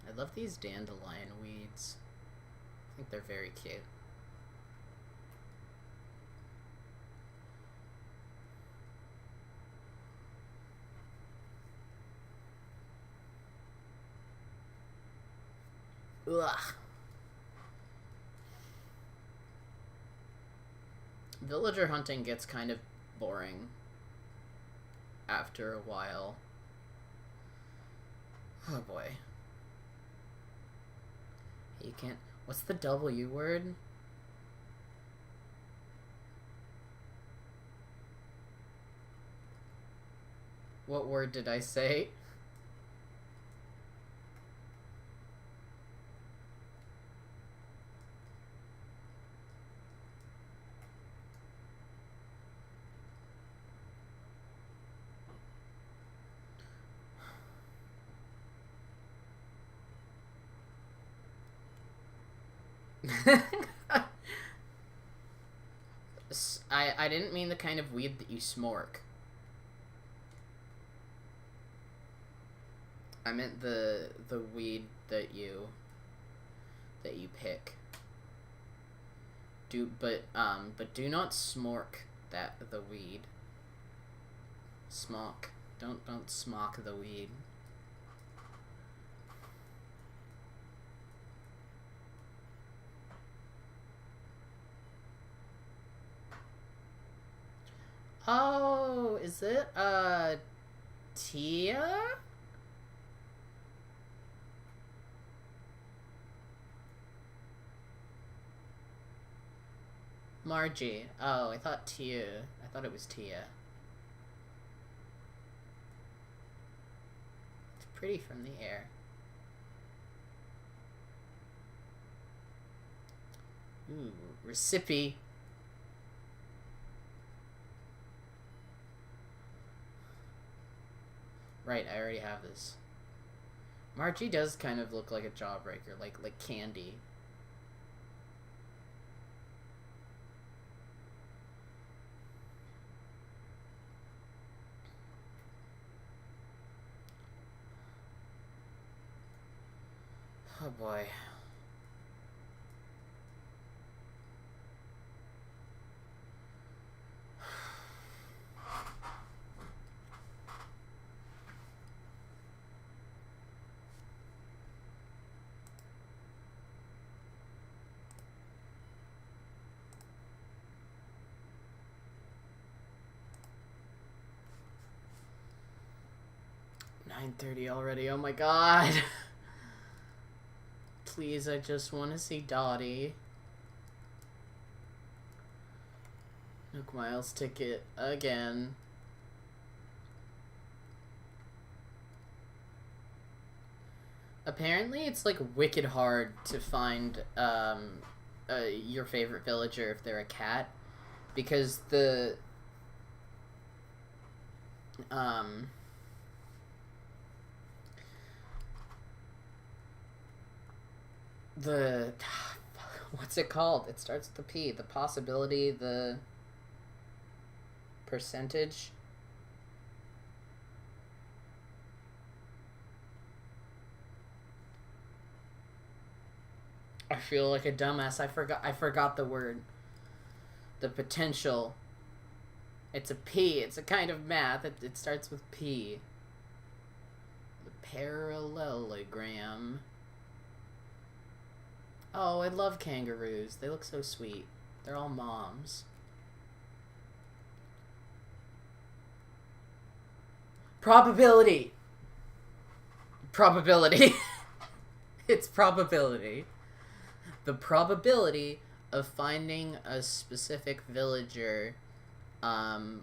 I love these dandelion weeds. I think they're very cute. Ugh. Villager hunting gets kind of boring after a while. Oh boy. You can't... What's the W word? What word did I say? I didn't mean the kind of weed that you smork. I meant the weed that you pick. But do not smork the weed. Smock. Don't smock the weed. Oh, is it, Tia? Margie. Oh, I thought Tia. I thought it was Tia. It's pretty from the air. Ooh, recipe. Right, I already have this. Margie does kind of look like a jawbreaker, like Candy. Oh boy. .30 already, oh my god. Please, I just want to see Dottie. Nook Miles ticket again. Apparently it's like wicked hard to find your favorite villager if they're a cat, because the Um, the what's it called? It starts with the P. The possibility, the percentage. I feel like a dumbass. I forgot the word. The potential. It's a P. It's a kind of math. It starts with P. The parallelogram. Oh, I love kangaroos. They look so sweet. They're all moms. Probability. Probability. It's probability. The probability of finding a specific villager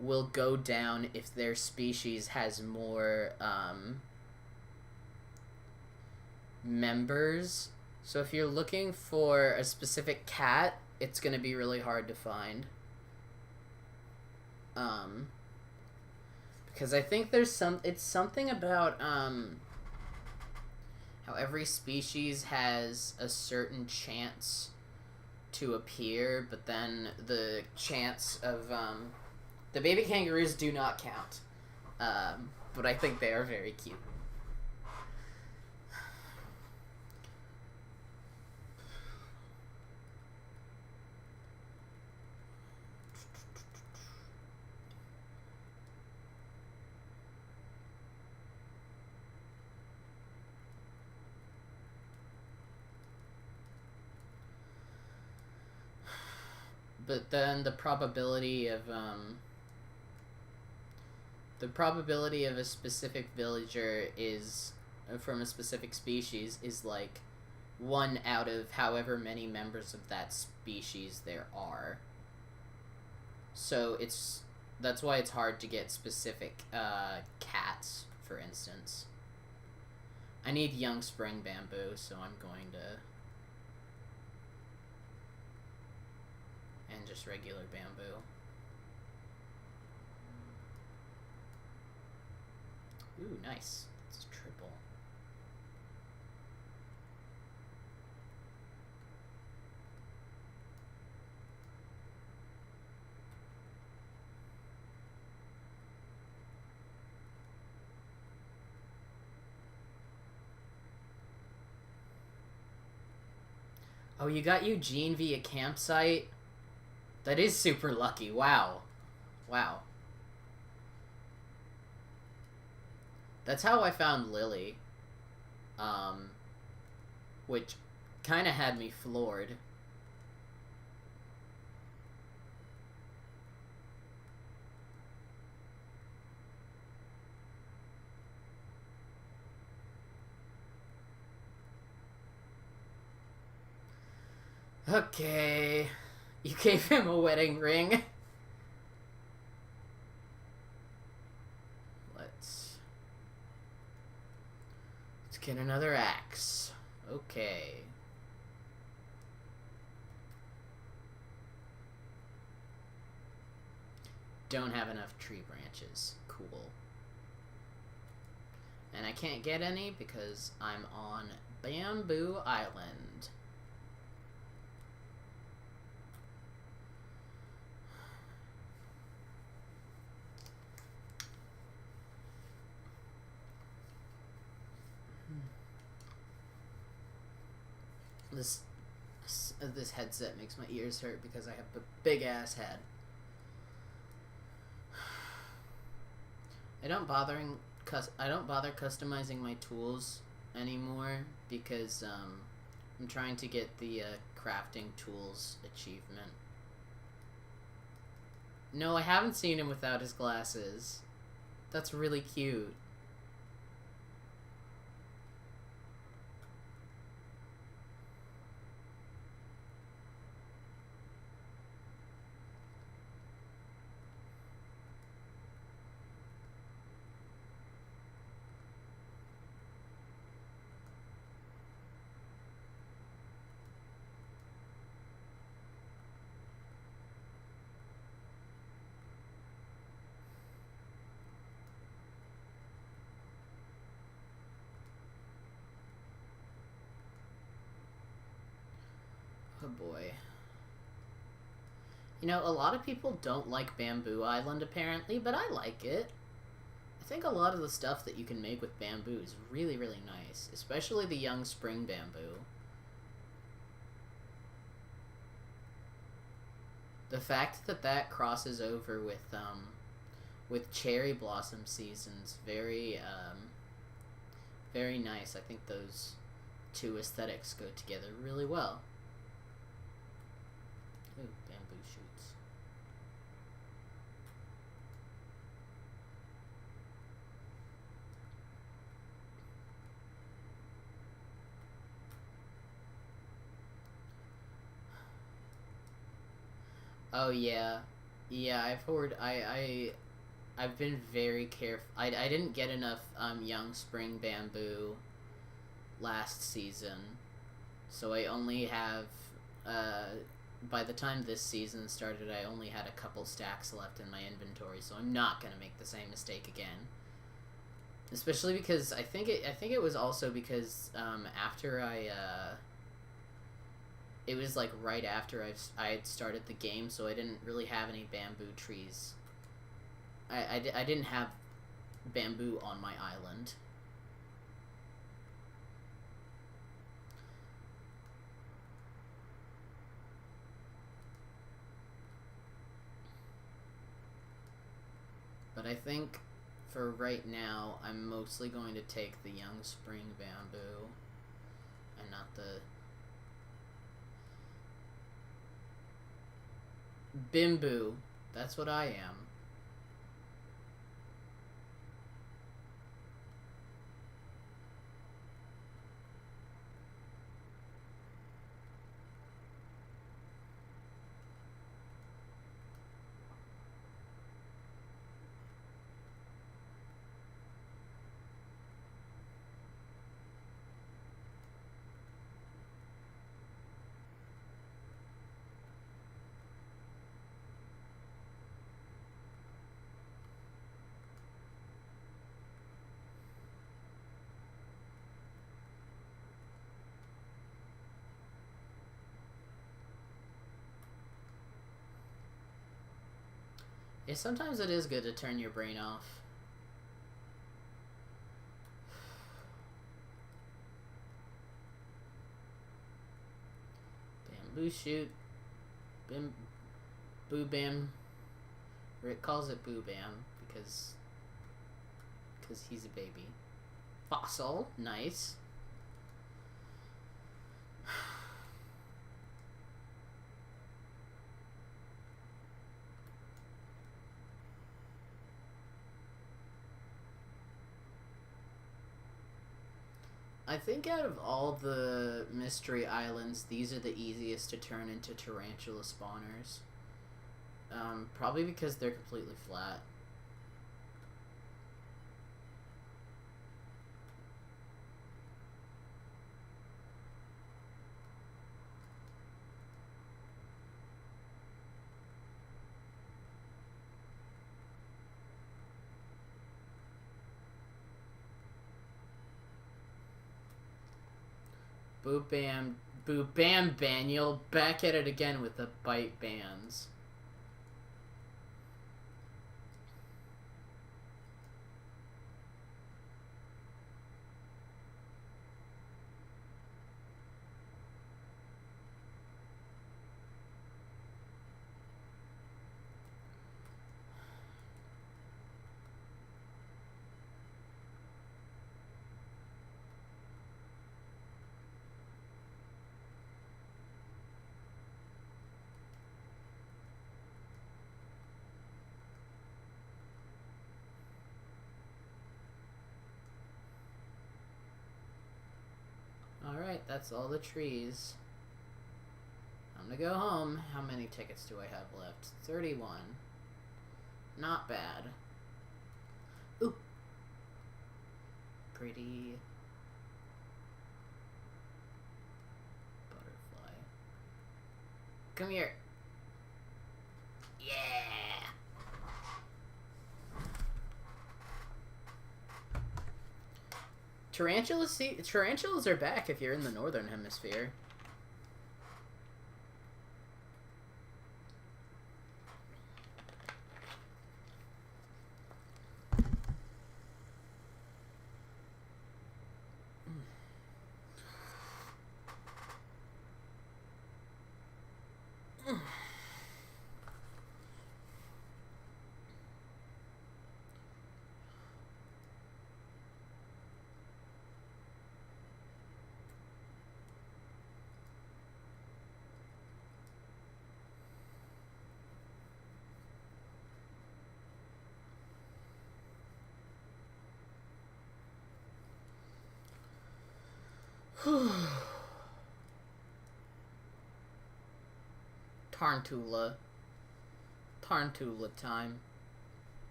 will go down if their species has more members. So if you're looking for a specific cat, it's going to be really hard to find. Because I think it's something about how every species has a certain chance to appear, but then the chance of the baby kangaroos do not count. But I think they are very cute. But then the probability of a specific villager is from a specific species is like 1 out of however many members of that species there are. So that's why it's hard to get specific cats, for instance. I need young spring bamboo, so I'm going to... and just regular bamboo. Ooh, nice. It's triple. Oh, you got Eugene via campsite? That is super lucky. Wow. Wow. That's how I found Lily. Which kind of had me floored. Okay. You gave him a wedding ring. Let's get another axe. Okay. Don't have enough tree branches. Cool. And I can't get any because I'm on Bamboo Island. This headset makes my ears hurt because I have a big ass head. I don't bother customizing my tools anymore because I'm trying to get the crafting tools achievement. No, I haven't seen him without his glasses. That's really cute. Oh boy. You know, a lot of people don't like Bamboo Island apparently, but I like it. I think a lot of the stuff that you can make with bamboo is really, really nice, especially the young spring bamboo. The fact that that crosses over with cherry blossom season's very nice. I think those two aesthetics go together really well. Ooh, bamboo shoots. Oh yeah. Yeah, I've been very careful. I didn't get enough young spring bamboo last season. So I only have by the time this season started, I only had a couple stacks left in my inventory, so I'm not going to make the same mistake again. Especially because I think it was also because after it was like right after I had started the game, so I didn't really have any bamboo trees. I didn't have bamboo on my island. But I think for right now, I'm mostly going to take the young spring bamboo and not the Bimbo. That's what I am. Yeah, sometimes it is good to turn your brain off. Bamboo shoot. Boo bam. Rick calls it boo bam because he's a baby. Fossil, nice. I think out of all the mystery islands, these are the easiest to turn into tarantula spawners. Probably because they're completely flat. Boo bam, boo bam, Baniel, back at it again with the bite bans. Alright, that's all the trees. I'm gonna go home. How many tickets do I have left? 31. Not bad. Ooh. Pretty butterfly. Come here. Yeah. Tarantulas are back if you're in the northern hemisphere. Tarantula. Tarantula time.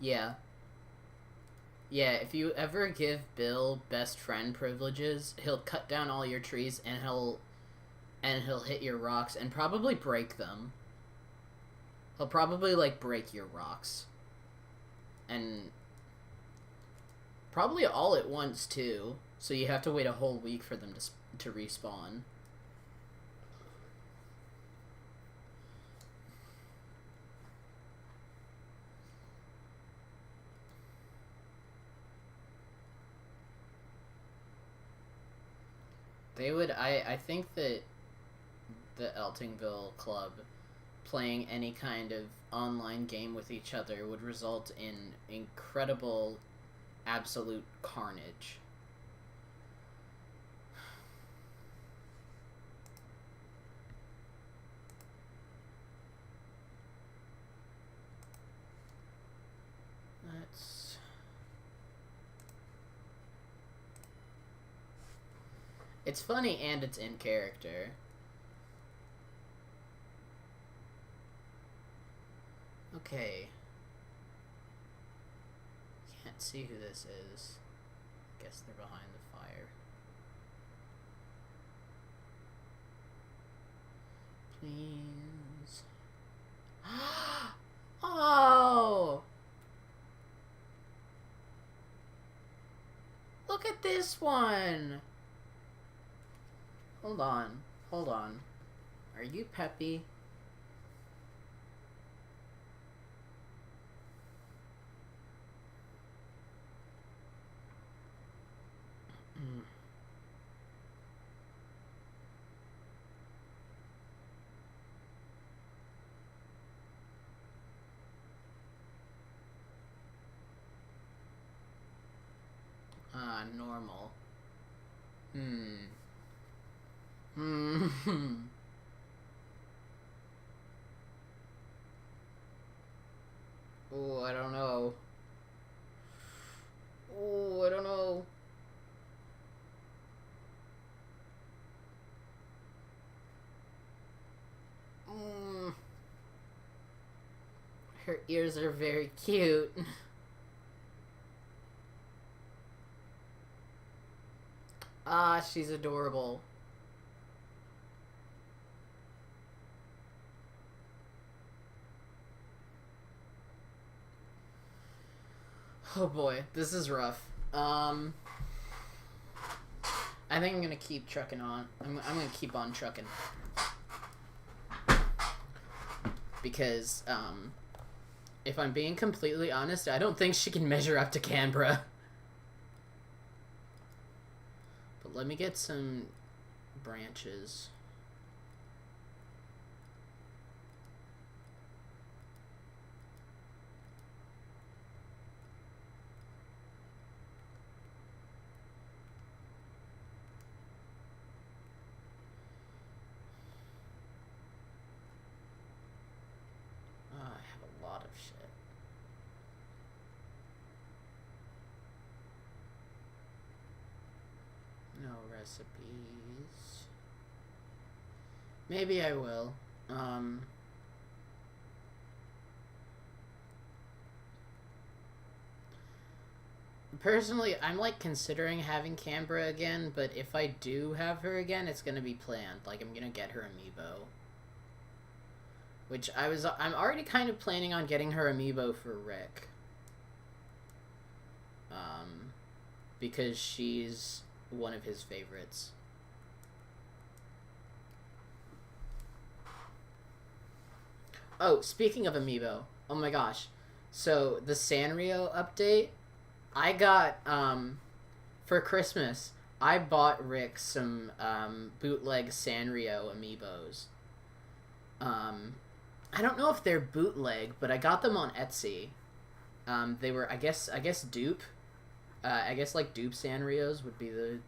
Yeah. Yeah, if you ever give Bill best friend privileges, he'll cut down all your trees and he'll hit your rocks and probably break them. He'll probably like break your rocks. And probably all at once too. So you have to wait a whole week for them to respawn. They would. I think that the Eltingville Club playing any kind of online game with each other would result in incredible, absolute carnage. It's funny and it's in character. Okay. Can't see who this is. Guess they're behind the fire. Please. Oh! Look at this one! Hold on. Hold on. Are you Peppy? Normal. Oh, I don't know. Oh, I don't know. Her ears are very cute. Ah, she's adorable. Oh boy, this is rough. I think I'm gonna keep trucking on. I'm gonna keep on trucking. Because, if I'm being completely honest, I don't think she can measure up to Canberra. But let me get some branches. Recipes. Maybe I will. Personally, I'm like considering having Canberra again, but if I do have her again, it's gonna be planned. Like, I'm gonna get her amiibo. Which I'm already kind of planning on getting her amiibo for Rick. Because she's one of his favorites. Oh, speaking of amiibo, oh my gosh. So, the Sanrio update, I got, for Christmas, I bought Rick some, bootleg Sanrio amiibos. I don't know if they're bootleg, but I got them on Etsy. They were, I guess dupe. I guess, like, dupe Sanrios would be the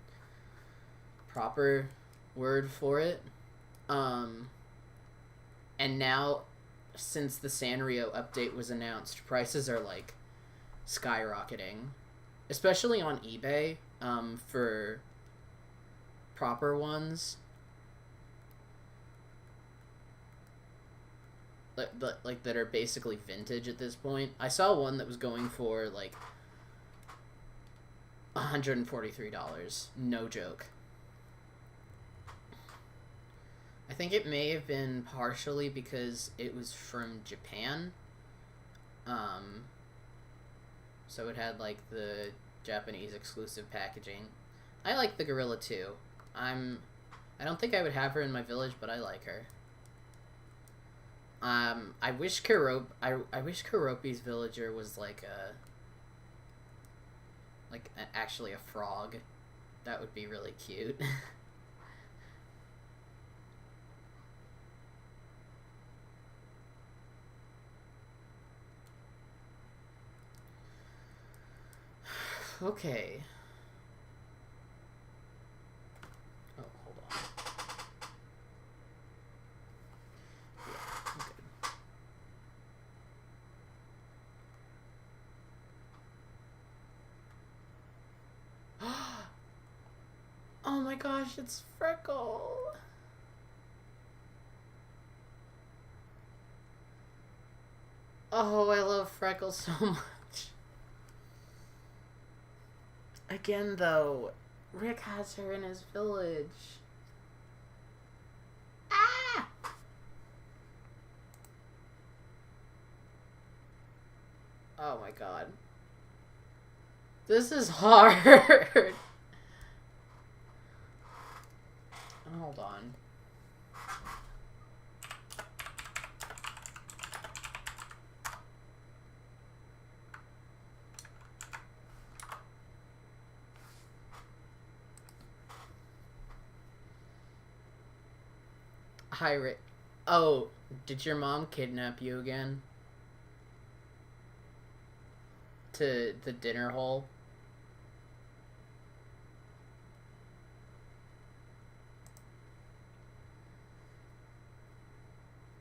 proper word for it. And now, since the Sanrio update was announced, prices are, like, skyrocketing. especially on eBay, for proper ones. Like that are basically vintage at this point. I saw one that was going for like $143. No joke. I think it may have been partially because it was from Japan. So it had like the Japanese exclusive packaging. I like the gorilla too. I don't think I would have her in my village, but I like her. I wish Karopi's villager was like actually a frog. That would be really cute. Okay. Oh, hold on. Yeah, I'm good. Oh my gosh, it's Freckle. Oh, I love Freckle so much. Again, though, Rick has her in his village. Ah! Oh my god. This is hard. Hold on. Hi, Rick. Oh, did your mom kidnap you again? To the dinner hole?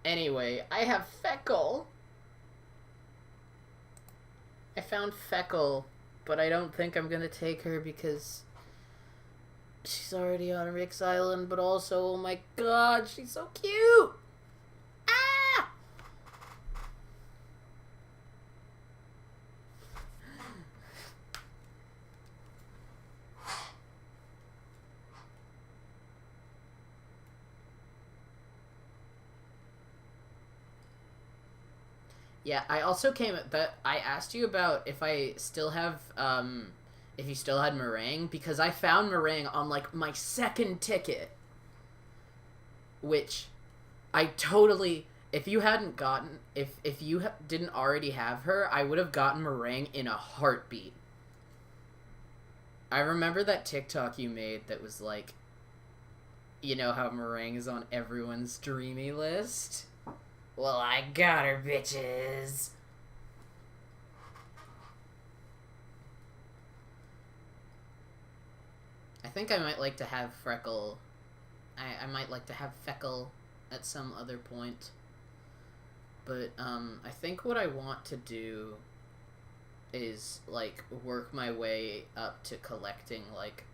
Anyway, I have Feckle. I found Feckle, but I don't think I'm gonna take her because she's already on Rick's Island, but also, oh my god, she's so cute! Ah! Yeah, I also came at that. I asked you about if I still have, if you still had meringue, because I found meringue on, like, my second ticket. Which, I totally, if you hadn't gotten, if you didn't already have her, I would have gotten meringue in a heartbeat. I remember that TikTok you made that was like, you know how meringue is on everyone's Dreamie list? Well, I got her, bitches. I think I might like to have Freckle. I might like to have Feckle at some other point. But, I think what I want to do is, like, work my way up to collecting, like,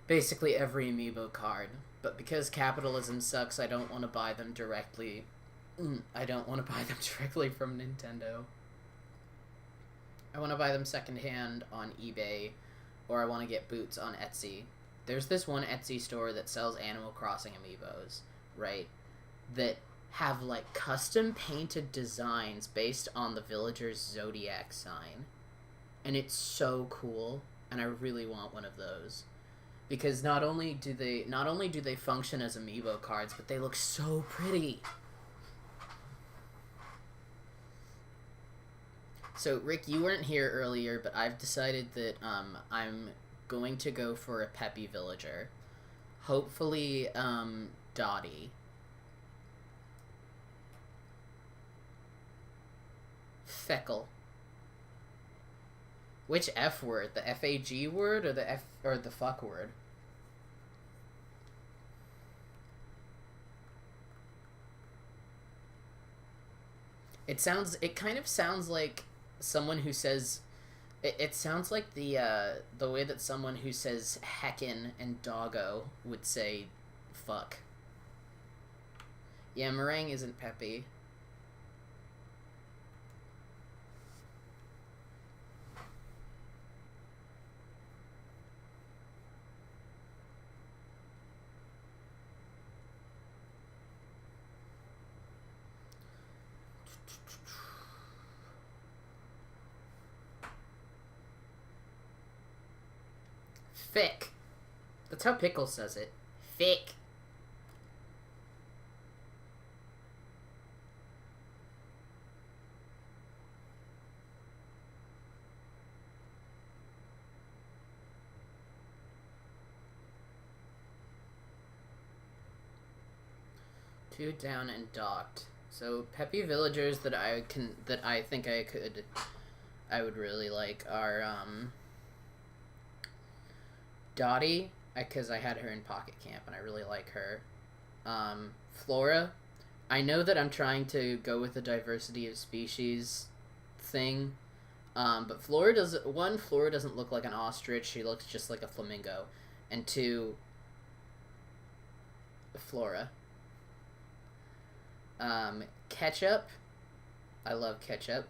basically every amiibo card. But because capitalism sucks, I don't want to buy them directly. I don't want to buy them directly from Nintendo. I want to buy them secondhand on eBay, or I want to get boots on Etsy. There's this one Etsy store that sells Animal Crossing amiibos, right? That have, like, custom painted designs based on the villager's zodiac sign. And it's so cool, and I really want one of those. Because not only do they function as amiibo cards, but they look so pretty. So, Rick, you weren't here earlier, but I've decided that I'm going to go for a peppy villager. Hopefully, Dottie. Feckle. Which F word? The F-A-G word or the fuck word? It kind of sounds like someone who says It sounds like the way that someone who says heckin' and doggo would say fuck. Yeah, meringue isn't peppy. Thick. That's how Pickle says it. Thick. Two down and docked. So peppy villagers that I think I would really like are Dottie, because I had her in Pocket Camp and I really like her. Flora, I know that I'm trying to go with the diversity of species thing, but Flora doesn't look like an ostrich. She looks just like a flamingo, and two, Flora. Ketchup, I love Ketchup.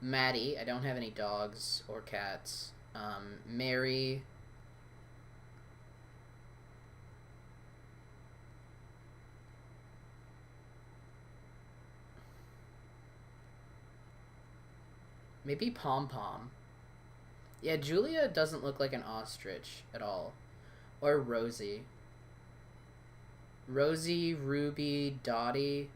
Maddie, I don't have any dogs or cats. Mary. Maybe Pom Pom. Yeah, Julia doesn't look like an ostrich at all. Or Rosie. Rosie, Ruby, Dottie.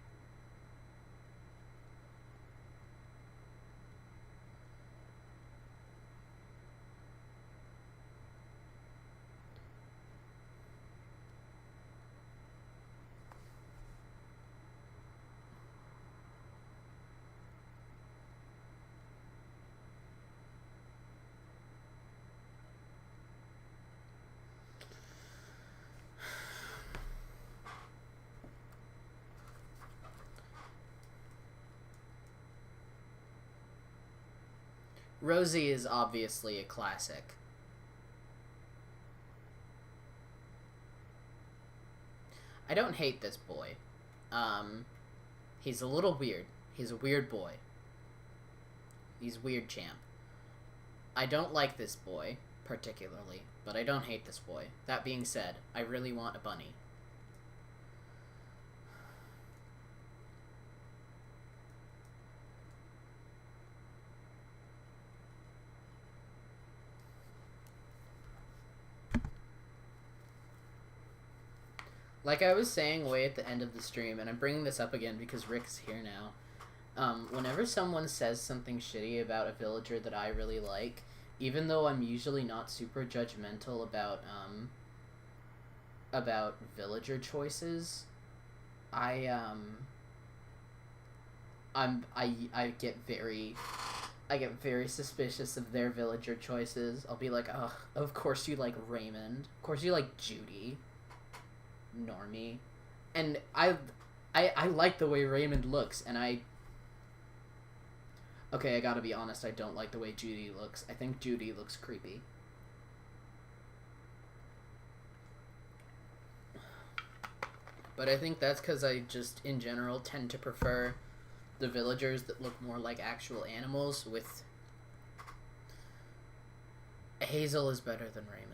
Rosie is obviously a classic. I don't hate this boy. He's a little weird. He's a weird boy. He's weird champ. I don't like this boy, particularly, but I don't hate this boy. That being said, I really want a bunny. Like I was saying way at the end of the stream, and I'm bringing this up again because Rick's here now. Whenever someone says something shitty about a villager that I really like, even though I'm usually not super judgmental about villager choices, I get very suspicious of their villager choices. I'll be like, ugh, of course you like Raymond. Of course you like Judy. Normie. And I like the way Raymond looks, and okay, I gotta be honest, I don't like the way Judy looks. I think Judy looks creepy. But I think that's because I just, in general, tend to prefer the villagers that look more like actual animals. With Hazel is better than Raymond.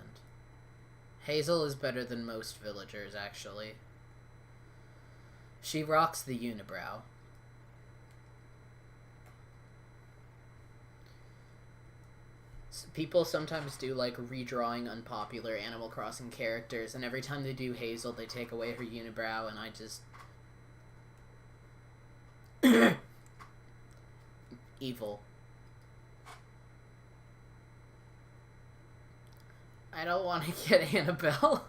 Hazel is better than most villagers, actually. She rocks the unibrow. People sometimes do, like, redrawing unpopular Animal Crossing characters, and every time they do Hazel, they take away her unibrow, and I just... Evil. I don't want to get Annabelle.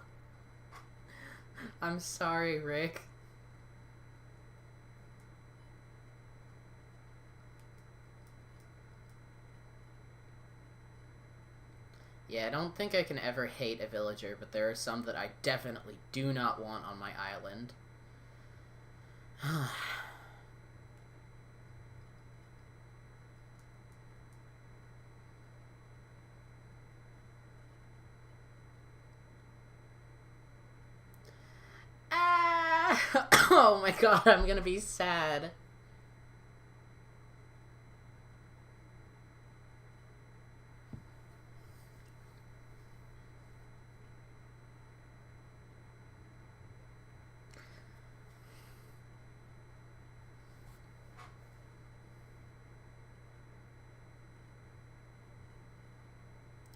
I'm sorry, Rick. Yeah, I don't think I can ever hate a villager, but there are some that I definitely do not want on my island. Oh my god, I'm gonna be sad.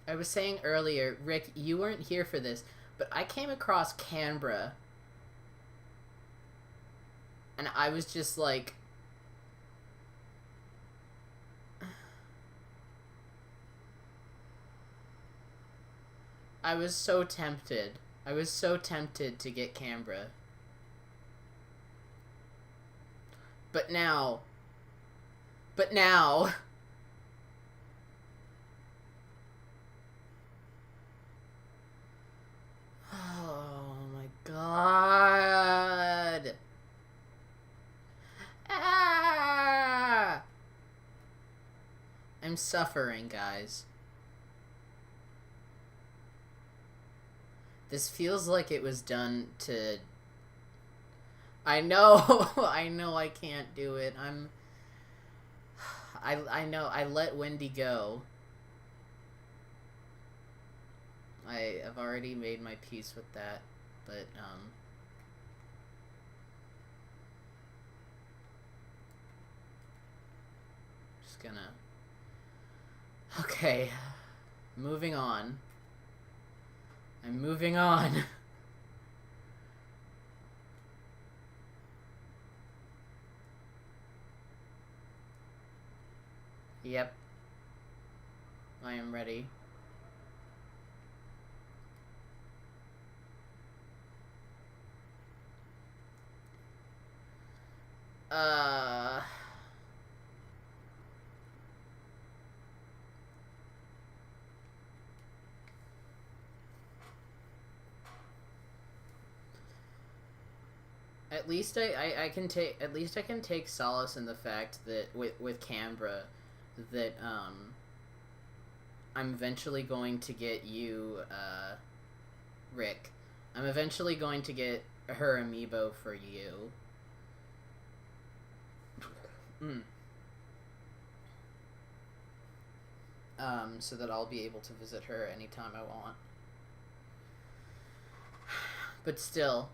I was saying earlier, Rick, you weren't here for this, but I came across Canberra. And I was just like... I was so tempted. I was so tempted to get Canberra. But now... But now... Oh my god. Ah! I'm suffering, guys. This feels like it was done to... I know! I know I can't do it. I know, I let Wendy go. I have already made my peace with that, but, just gonna... Okay. Moving on. I'm moving on. Yep. I am ready. At least I can take solace in the fact that with Canberra that I'm eventually going to get you Rick. I'm eventually going to get her amiibo for you. So that I'll be able to visit her anytime I want. But still.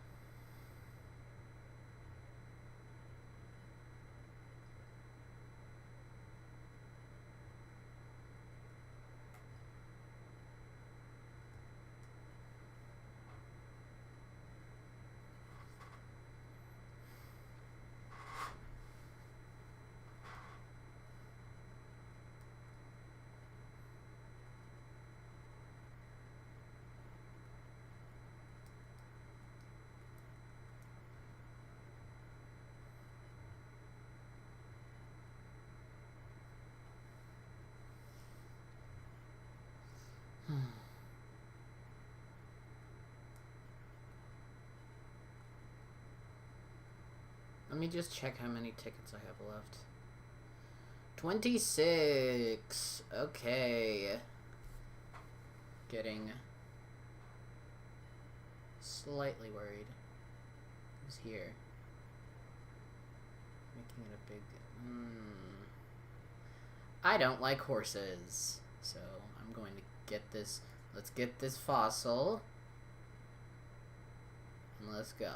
Let me just check how many tickets I have left. 26! Okay. Getting slightly worried. Who's here? Making it a big... I don't like horses. So, I'm going to get this... Let's get this fossil. And let's go.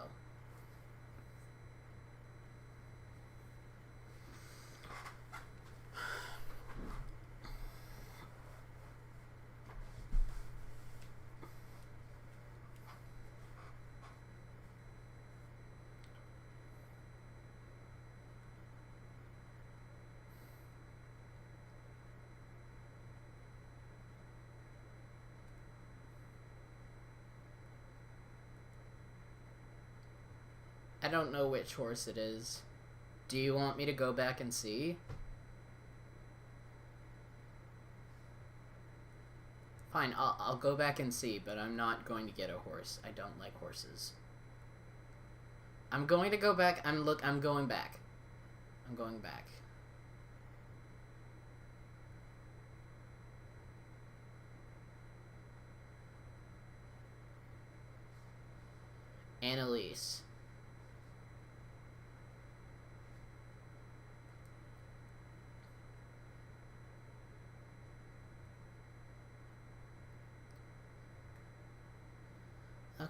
I don't know which horse it is. Do you want me to go back and see? Fine, I'll go back and see, but I'm not going to get a horse. I don't like horses. I'm going to go back. I'm going back. I'm going back. Annalise.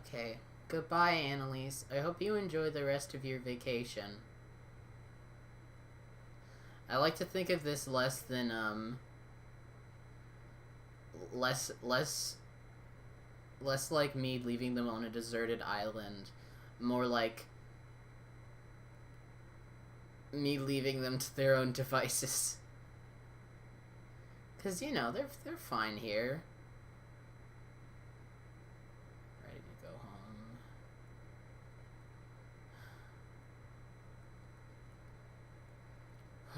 Okay. Goodbye, Annalise. I hope you enjoy the rest of your vacation. I like to think of this less like me leaving them on a deserted island. More like me leaving them to their own devices. 'Cause, you know, they're fine here. Ready to go home.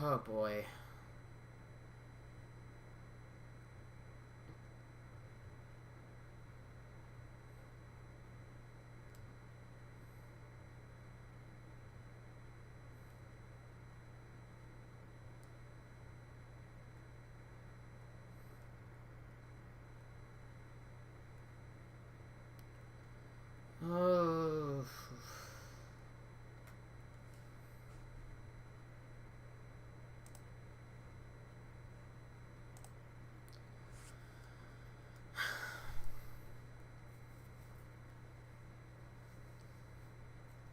Oh boy. Oh.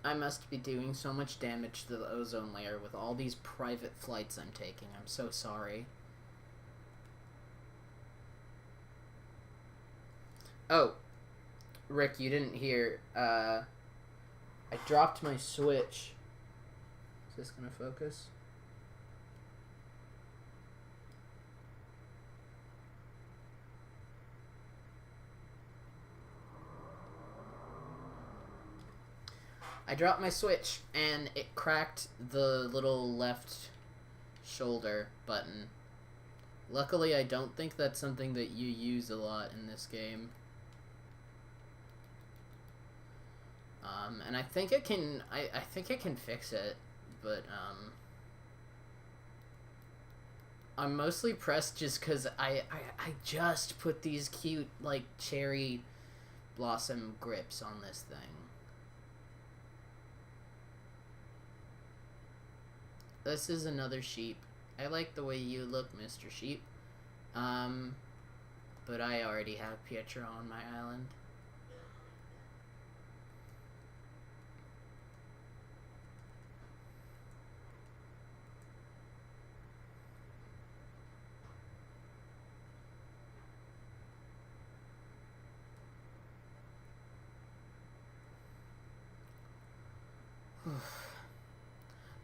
I must be doing so much damage to the ozone layer with all these private flights I'm taking. I'm so sorry. Oh, Rick, you didn't hear. I dropped my Switch. Is this gonna focus? I dropped my Switch, and it cracked the little left shoulder button. Luckily, I don't think that's something that you use a lot in this game. And I think it can, I think it can fix it, but, I'm mostly pressed just because I just put these cute, like, cherry blossom grips on this thing. This is another sheep. I like the way you look, Mr. Sheep. But I already have Pietro on my island.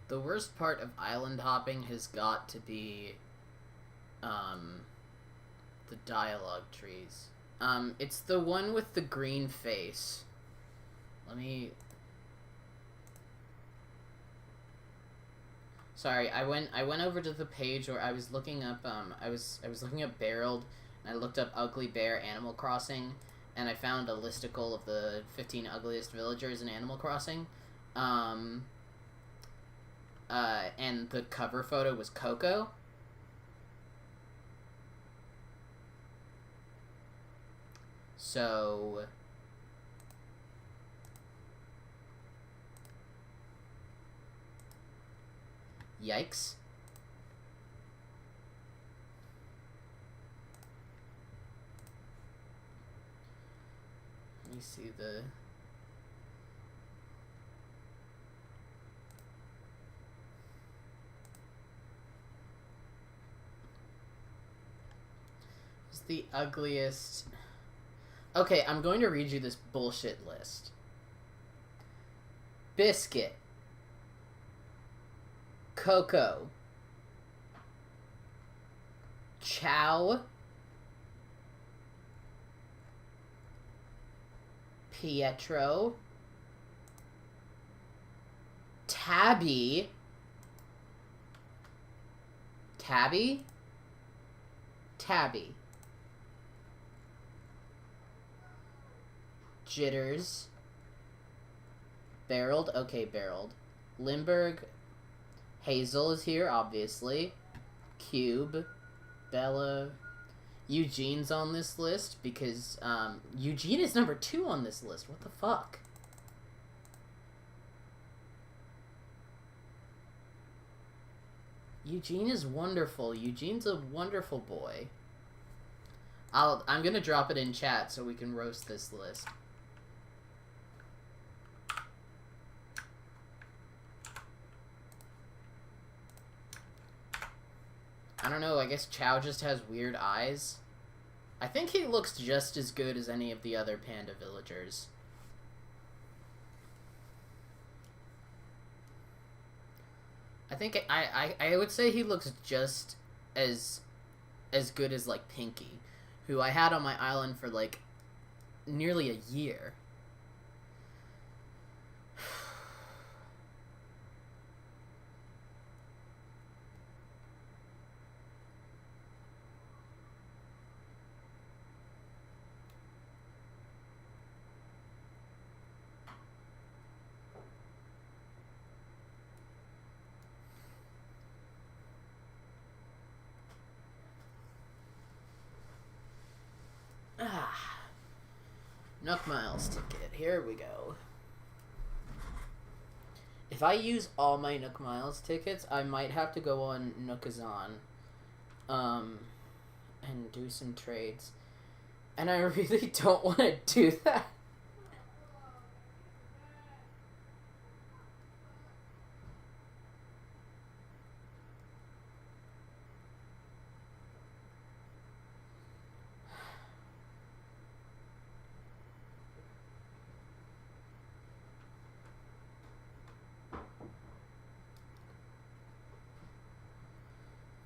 The worst part of island hopping has got to be, the dialogue trees. It's the one with the green face. Let me... Sorry, I went over to the page where I was looking up, I was looking up Barreled, and I looked up Ugly Bear Animal Crossing, and I found a listicle of the 15 ugliest villagers in Animal Crossing. And the cover photo was Coco. So... Yikes. Let me see the... It's the ugliest... Okay, I'm going to read you this bullshit list. Biscuit. Coco. Chow. Pietro. Tabby. Tabby? Tabby. Jitters. Barreled. Okay, Barreled. Limburg. Hazel is here, obviously. Cube. Bella. Eugene's on this list because, Eugene is number 2 on this list. What the fuck? Eugene is wonderful. Eugene's a wonderful boy. I'm gonna drop it in chat so we can roast this list. I don't know, I guess Chow just has weird eyes. I think he looks just as good as any of the other panda villagers. I think I would say he looks just as good as, like, Pinky, who I had on my island for, like, nearly a year. Nook Miles ticket. Here we go. If I use all my Nook Miles tickets, I might have to go on Nookazon, and do some trades. And I really don't want to do that.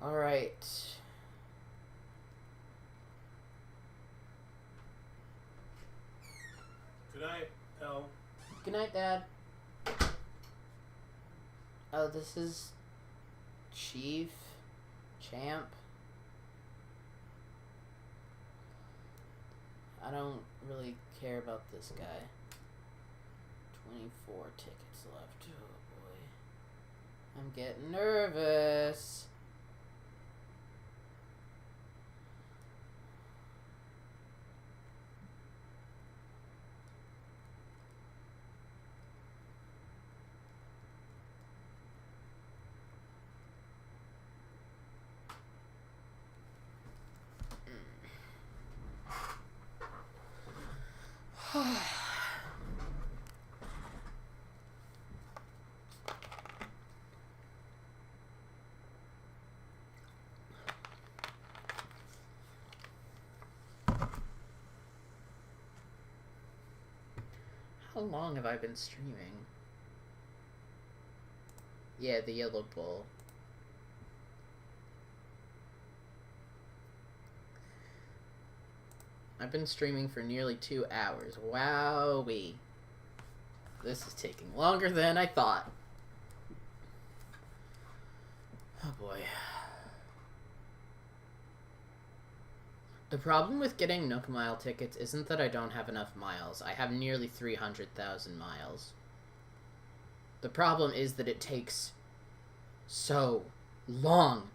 Alright. Good night, El. Good night, Dad. Oh, this is Champ. I don't really care about this guy. 24 tickets left. Oh boy. I'm getting nervous. How long have I been streaming? Yeah, the yellow bull. I've been streaming for nearly 2 hours. Wowee. This is taking longer than I thought. Oh boy. The problem with getting Nook Mile tickets isn't that I don't have enough miles. I have nearly 300,000 miles. The problem is that it takes so long.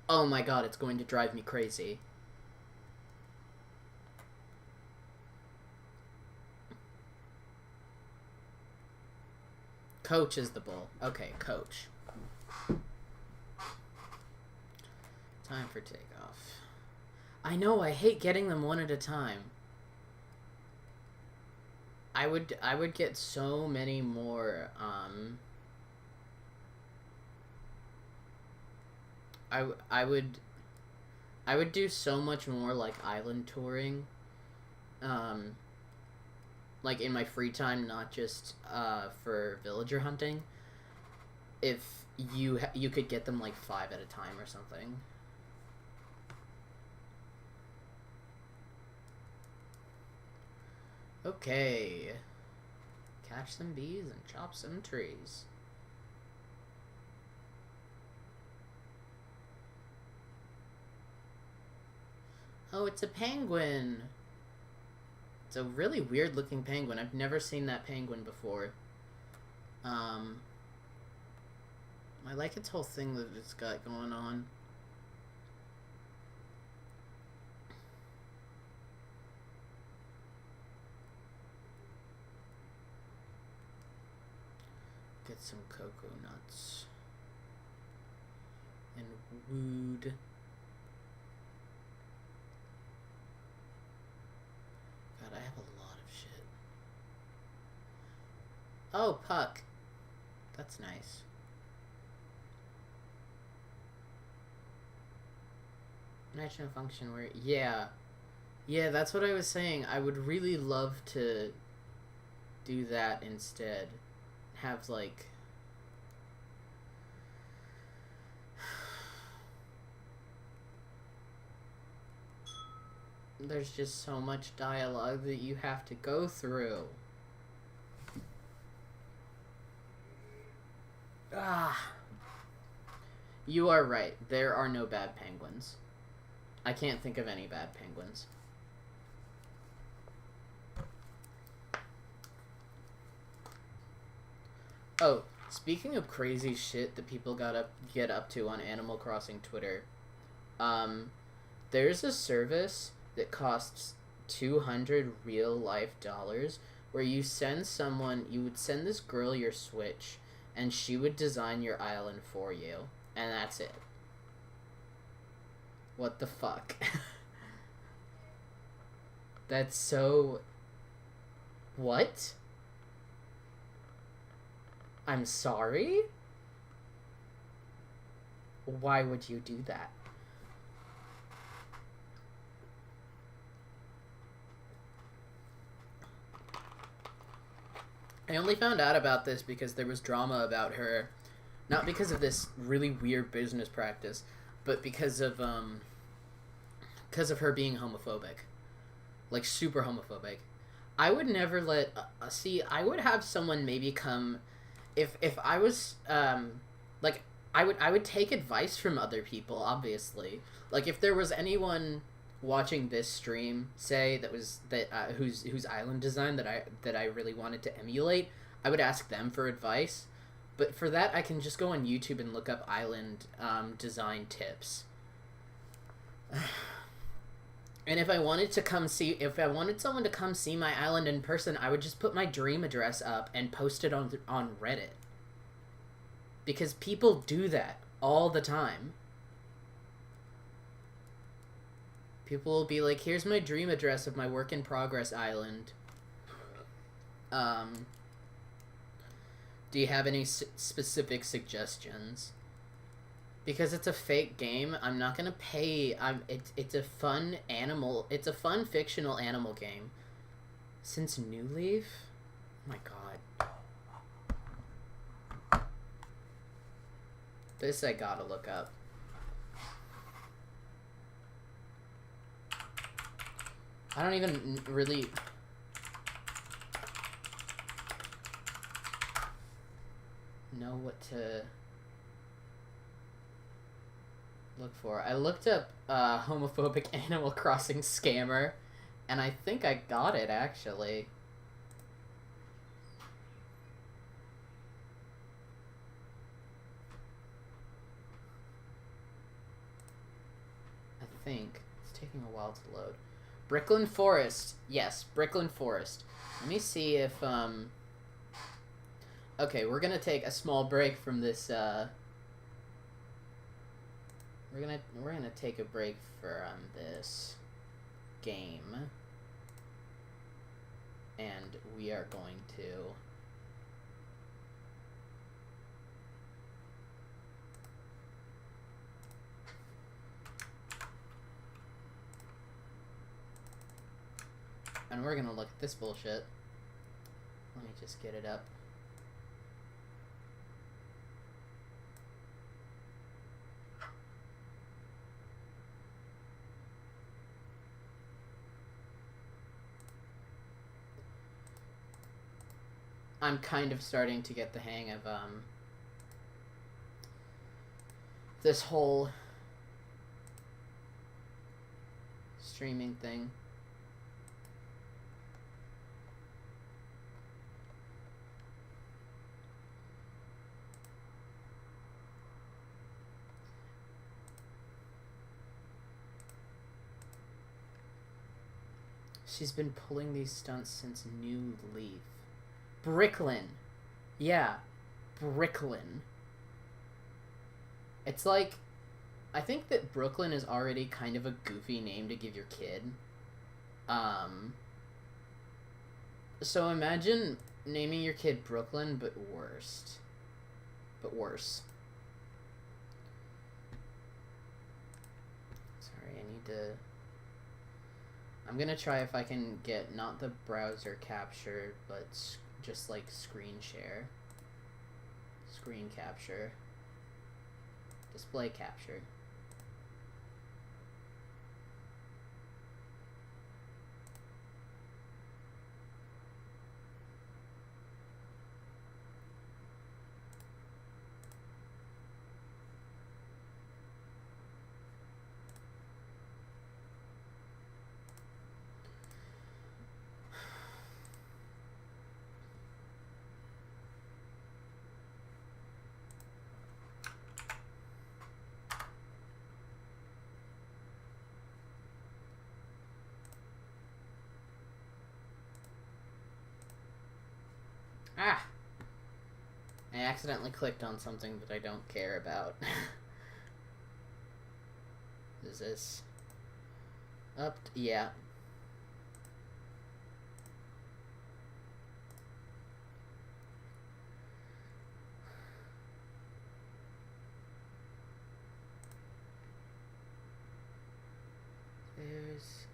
Oh my god, it's going to drive me crazy. Coach is the bull. Okay, Coach. Time for takeoff. I know, I hate getting them one at a time. I would get so many more, I would do so much more, like, island touring, like, in my free time, not just, for villager hunting, if you could get them, like, 5 at a time or something. Okay. Catch some bees and chop some trees. Oh, it's a penguin. It's a really weird looking penguin. I've never seen that penguin before. I like its whole thing that it's got going on. Get some cocoa nuts. And wood. God, I have a lot of shit. Oh, Puck. That's nice. Imagine a function where, yeah. Yeah, that's what I was saying. I would really love to do that instead. Have, like... There's just so much dialogue that you have to go through. Ah. You are right. There are no bad penguins. I can't think of any bad penguins. Oh, speaking of crazy shit that people get up to on Animal Crossing Twitter, there's a service that costs 200 real life dollars where you would send this girl your Switch and she would design your island for you, and that's it. What the fuck? That's so... What? I'm sorry? Why would you do that? I only found out about this because there was drama about her. Not because of this really weird business practice, but because of her being homophobic. Like, super homophobic. I would never let... see, I would have someone maybe come... If I was... like, I would take advice from other people, obviously. Like, if there was anyone watching this stream, say, whose island design that I really wanted to emulate, I would ask them for advice. But for that, I can just go on YouTube and look up island design tips. And if I wanted someone to come see my island in person, I would just put my dream address up and post it on Reddit. Because people do that all the time. People will be like, here's my dream address of my work in progress island. Do you have any specific suggestions? Because it's a fake game, I'm not gonna pay. It's a fun fictional animal game. Since New Leaf? Oh my god. This I gotta look up. I don't even really... know what to look for. I looked up homophobic Animal Crossing scammer, and I think I got it, actually. I think. It's taking a while to load. Bricklin Forest. Yes, Bricklin Forest. Let me see if, okay, we're gonna take a small break from this, we're gonna take a break from this game. And we are going to... And we're gonna look at this bullshit. Let me just get it up. I'm kind of starting to get the hang of, this whole streaming thing. She's been pulling these stunts since New Leaf. Bricklin. Yeah. Bricklin. It's like... I think that Brooklyn is already kind of a goofy name to give your kid. So imagine naming your kid Brooklyn, but worse. But worse. Sorry, I to... I'm gonna try if I can get not the browser capture, but just like screen share. Screen capture. Display capture. Ah! I accidentally clicked on something that I don't care about. Is this... up? Yeah. There's...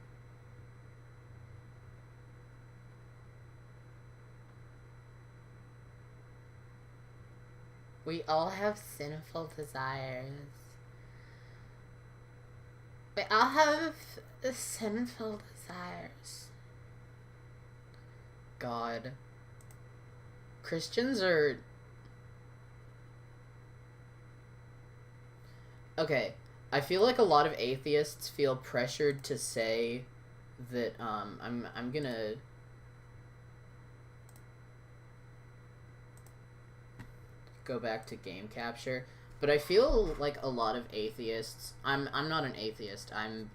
We all have sinful desires. We all have sinful desires. God. Christians are... Okay, I feel like a lot of atheists feel pressured to say that, I'm gonna... go back to game capture, but I feel like a lot of atheists... I'm not an atheist, I'm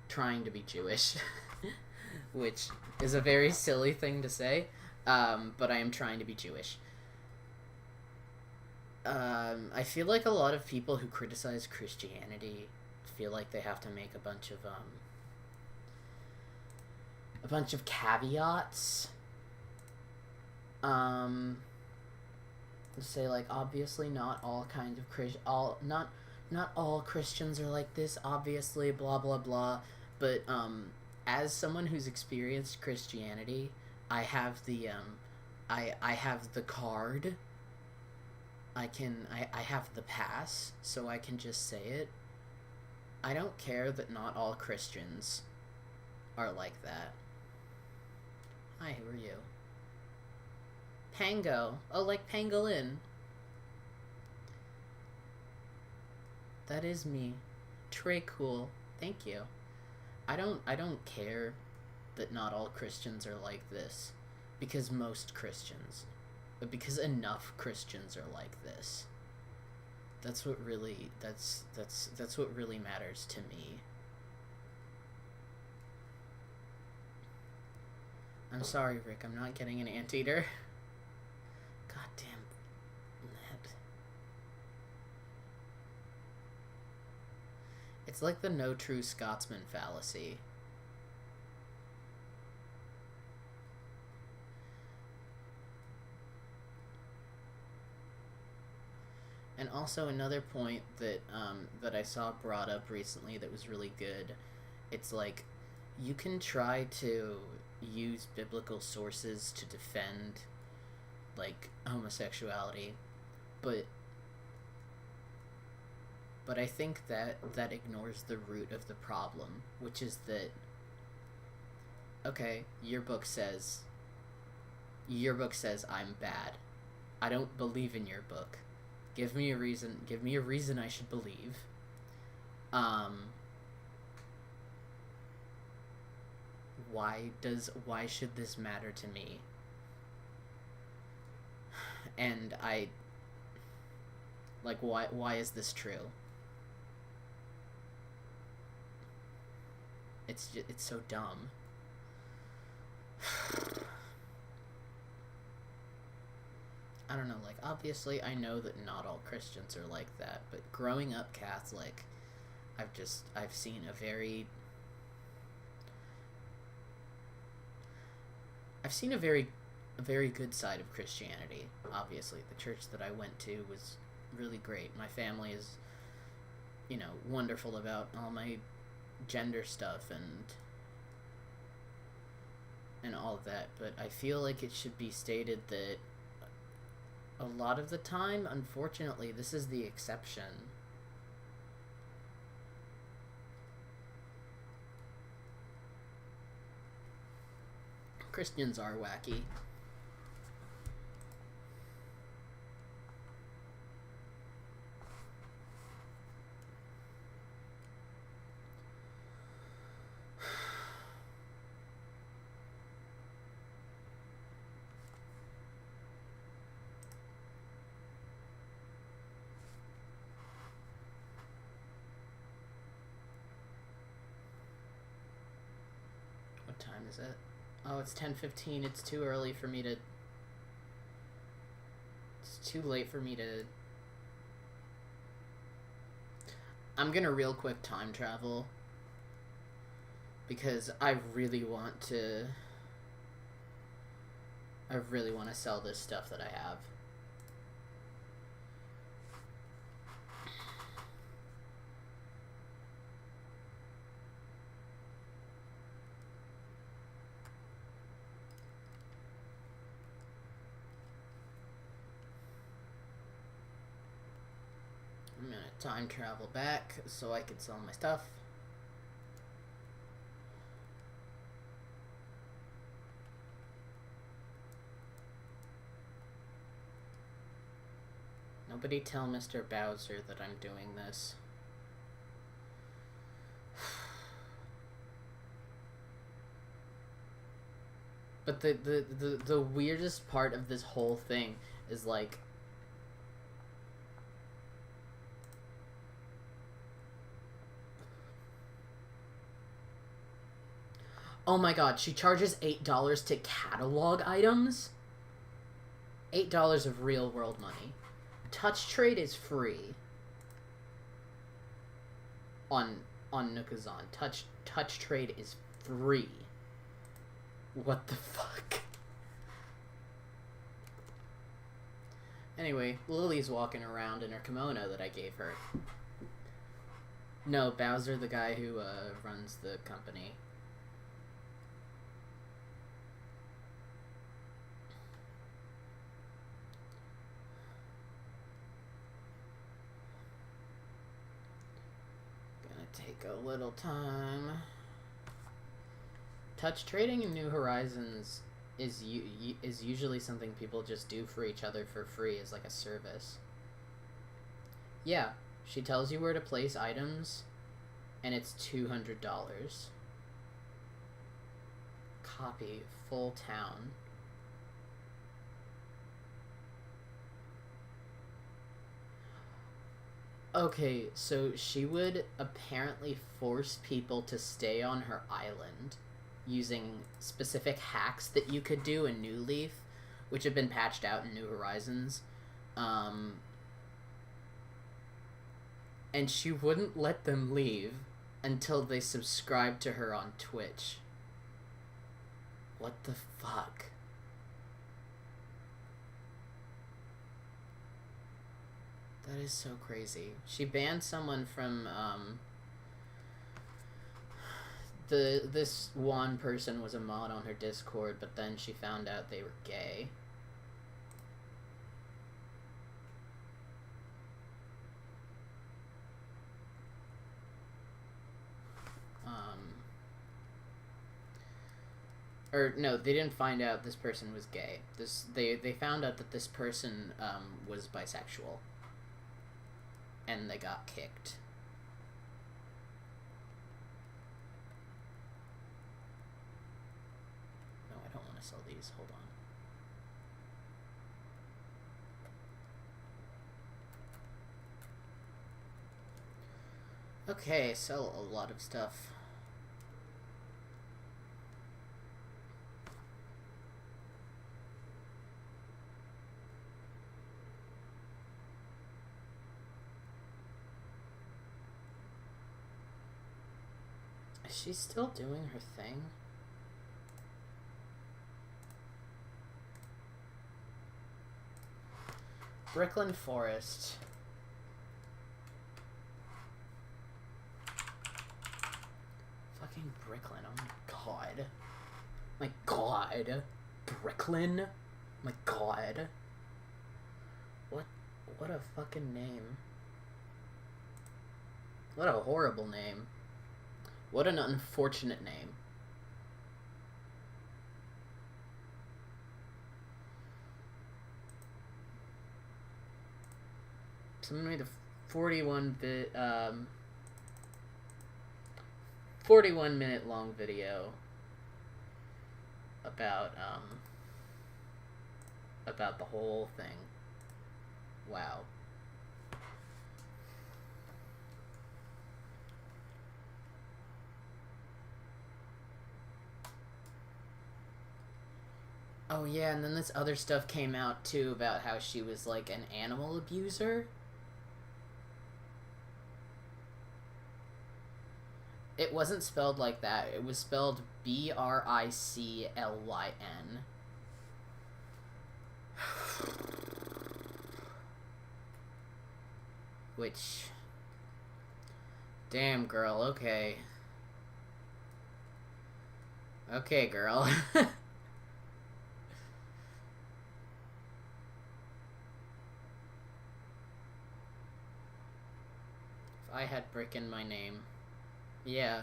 trying to be Jewish, which is a very silly thing to say, but I am trying to be Jewish. I feel like a lot of people who criticize Christianity feel like they have to make a bunch of caveats. Say like, obviously not all kinds of not all Christians are like this, obviously, blah blah blah, but as someone who's experienced Christianity, I have the I have the card. I have the pass, so I can just say it. I don't care that not all Christians are like that. Hi, who are you? Pango. Oh, like pangolin. That is me. Trey cool. Thank you. I don't care that not all Christians are like this, because most Christians, but because enough Christians are like this. That's what really that's what really matters to me. I'm sorry, Rick, I'm not getting an anteater. Goddamn net. It's like the no true Scotsman fallacy. And also another point that that I saw brought up recently that was really good. It's like, you can try to use biblical sources to defend like homosexuality, but I think that ignores the root of the problem, which is that, okay, your book says I'm bad. I don't believe in your book. Give me a reason I should believe. Why should this matter to me? And why is this true? It's so dumb. I don't know, like, obviously I know that not all Christians are like that, but growing up Catholic, I've seen a very good side of Christianity. Obviously, the church that I went to was really great. My family is, wonderful about all my gender stuff and all of that, but I feel like it should be stated that a lot of the time, unfortunately, this is the exception. Christians are wacky. What time is it? Oh, it's 10:15. It's too early for me to... It's too late for me to... I'm gonna real quick time travel. Because I really want to... I really want to sell this stuff that I have. I'm gonna time travel back so I can sell my stuff. Nobody tell Mr. Bowser that I'm doing this. But the weirdest part of this whole thing is like... Oh my god, she charges $8 to catalog items? $8 of real world money. Touch trade is free. On Nookazon. Touch trade is free. What the fuck? Anyway, Lily's walking around in her kimono that I gave her. No, Bowser, the guy who runs the company. Take a little time. Touch trading in New Horizons is usually something people just do for each other for free as like a service. Yeah, she tells you where to place items, and it's $200. Copy full town. Okay, so she would apparently force people to stay on her island using specific hacks that you could do in New Leaf, which have been patched out in New Horizons. And she wouldn't let them leave until they subscribed to her on Twitch. What the fuck? That is so crazy. She banned someone from, this one person was a mod on her Discord, but then she found out they were gay. Or, no, they didn't find out this person was gay. They found out that this person, was bisexual. And they got kicked. No, I don't want to sell these. Hold on. Okay, sell a lot of stuff. Is she still doing her thing? Brickland Forest. god. Bricklin? My god. What a fucking name. What a horrible name. What an unfortunate name. Someone made a 41-minute long video about the whole thing. Wow. Oh yeah, and then this other stuff came out too about how she was like an animal abuser. It wasn't spelled like that. It was spelled Briclyn. Which... Damn, girl, okay. Okay, girl. If I had Brick in my name... Yeah.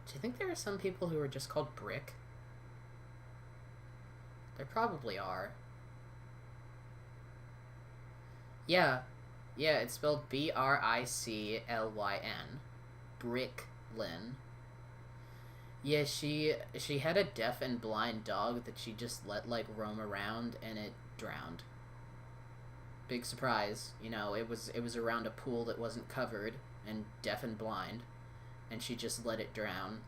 Do you think there are some people who are just called Brick? There probably are. Yeah. Yeah, it's spelled Briclyn. Bricklyn. Yeah, she had a deaf and blind dog that she just let, like, roam around, and it drowned. Big surprise. You know, it was around a pool that wasn't covered, and deaf and blind, and she just let it drown.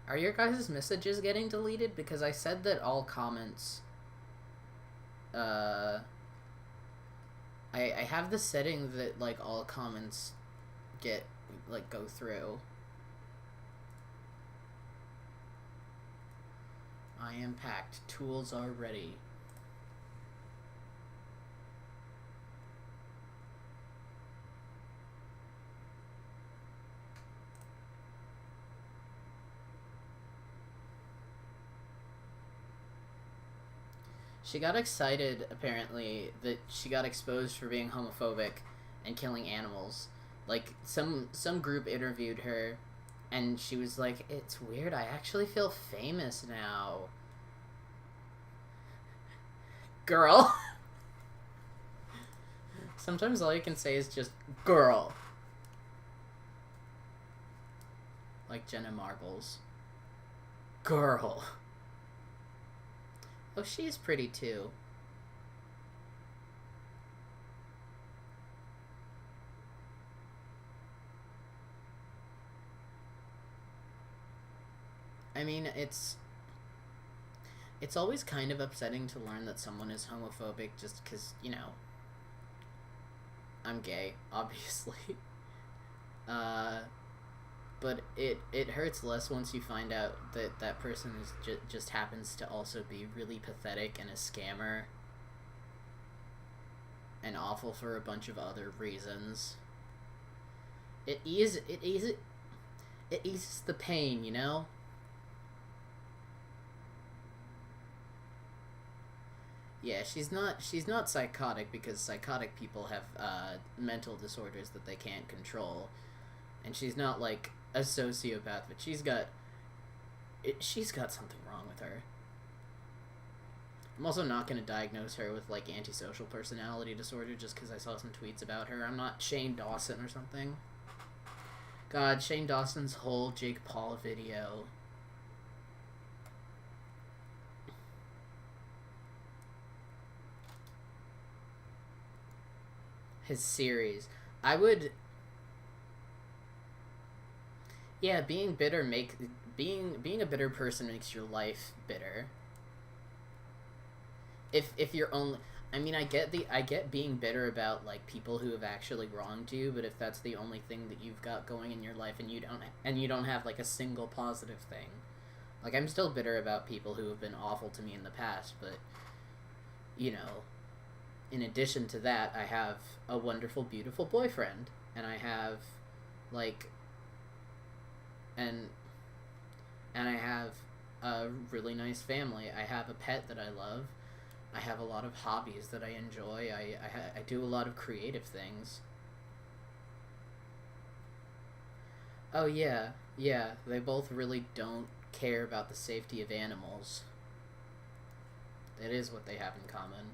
Are your guys' messages getting deleted? Because I said that all comments... I have the setting that, like, all comments get, like, go through. I am packed. Tools are ready. She got excited, apparently, that she got exposed for being homophobic and killing animals. Like, some group interviewed her, and she was like, "It's weird, I actually feel famous now." Girl. Sometimes all you can say is just, girl. Like Jenna Marbles. Girl. Oh, she's pretty too. I mean, it's always kind of upsetting to learn that someone is homophobic just because, you know, I'm gay, obviously. But it hurts less once you find out that that person is just happens to also be really pathetic and a scammer and awful for a bunch of other reasons. It eases the pain, you know? Yeah, she's not psychotic because psychotic people have mental disorders that they can't control. And she's not like a sociopath, but she's got something wrong with her. I'm also not going to diagnose her with like antisocial personality disorder just because I saw some tweets about her. I'm not Shane Dawson or something. God, Shane Dawson's whole Jake Paul video. His series. I would... Yeah, being bitter being a bitter person makes your life bitter. If you're only... I mean, I get being bitter about, like, people who have actually wronged you, but if that's the only thing that you've got going in your life and you don't have, like, a single positive thing. Like, I'm still bitter about people who have been awful to me in the past, but... you know, in addition to that, I have a wonderful, beautiful boyfriend, and I have, like, and I have a really nice family. I have a pet that I love. I have a lot of hobbies that I enjoy. I do a lot of creative things. Oh, yeah. Yeah, they both really don't care about the safety of animals. That is what they have in common.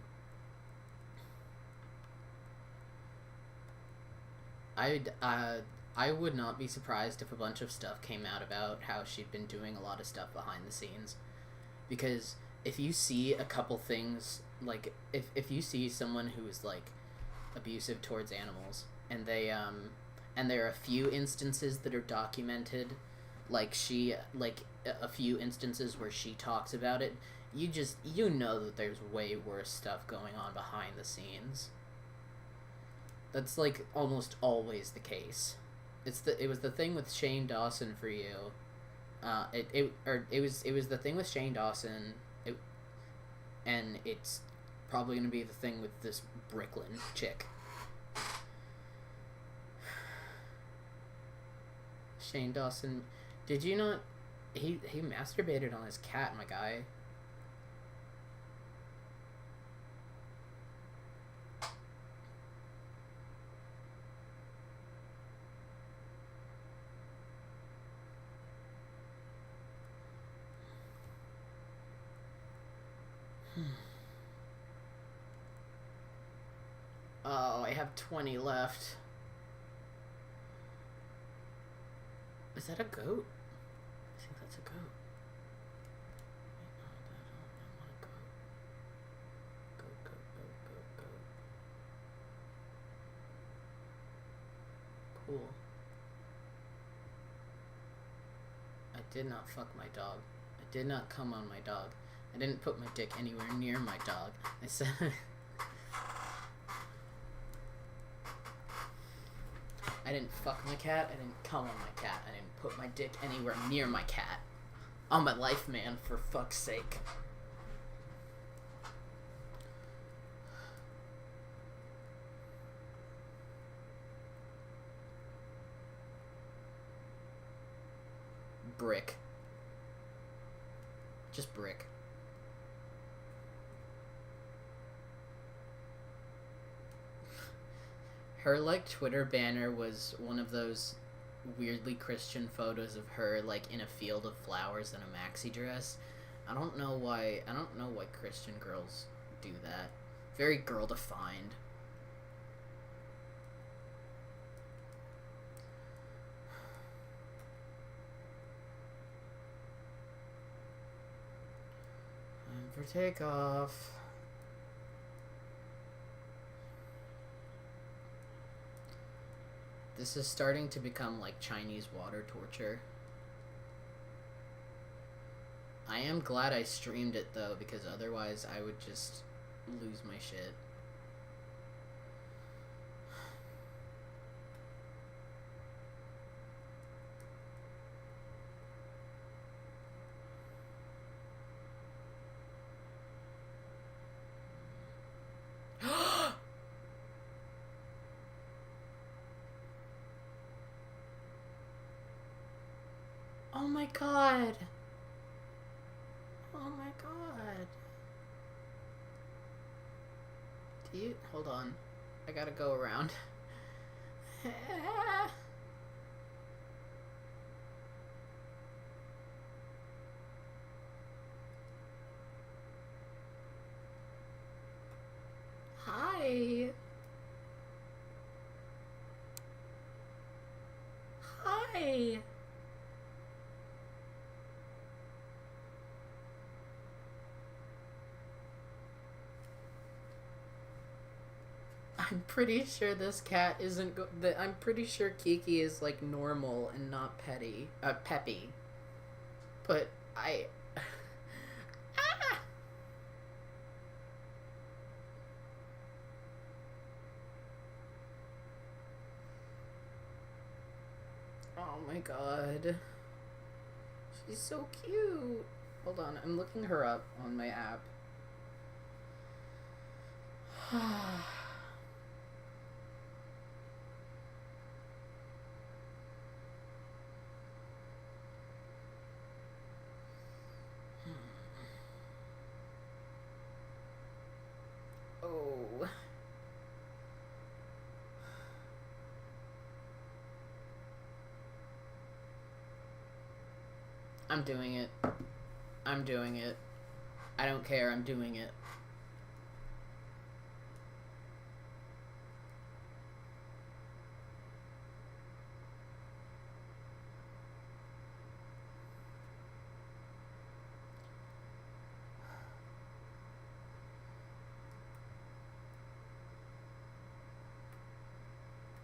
I would not be surprised if a bunch of stuff came out about how she'd been doing a lot of stuff behind the scenes. Because if you see a couple things, like, if you see someone who is, like, abusive towards animals, and and there are a few instances that are documented, like, a few instances where she talks about it, you know that there's way worse stuff going on behind the scenes. That's, like, almost always the case. It was the thing with Shane Dawson for you. It was the thing with Shane Dawson. And it's probably gonna be the thing with this Brooklyn chick. Shane Dawson, did you not? He masturbated on his cat, my guy. Oh, I have 20 left. Is that a goat? I think that's a goat. I want a goat. Goat. Cool. I did not fuck my dog. I did not come on my dog. I didn't put my dick anywhere near my dog. I said... I didn't fuck my cat, I didn't come on my cat, I didn't put my dick anywhere near my cat. On my life, man, for fuck's sake. Brick. Just brick. Her, like, Twitter banner was one of those weirdly Christian photos of her, like, in a field of flowers in a maxi dress. I don't know why Christian girls do that. Very girl-defined. Time for takeoff. This is starting to become like Chinese water torture. I am glad I streamed it though, because otherwise I would just lose my shit. Oh my god. Oh my god. Do you... Hold on. I gotta go around. Hi. Hi. I'm pretty sure this cat isn't I'm pretty sure Kiki is, like, normal and not peppy. But I... Ah! Oh my god. She's so cute. Hold on, I'm looking her up on my app. Oh. I'm doing it. I'm doing it. I don't care, I'm doing it.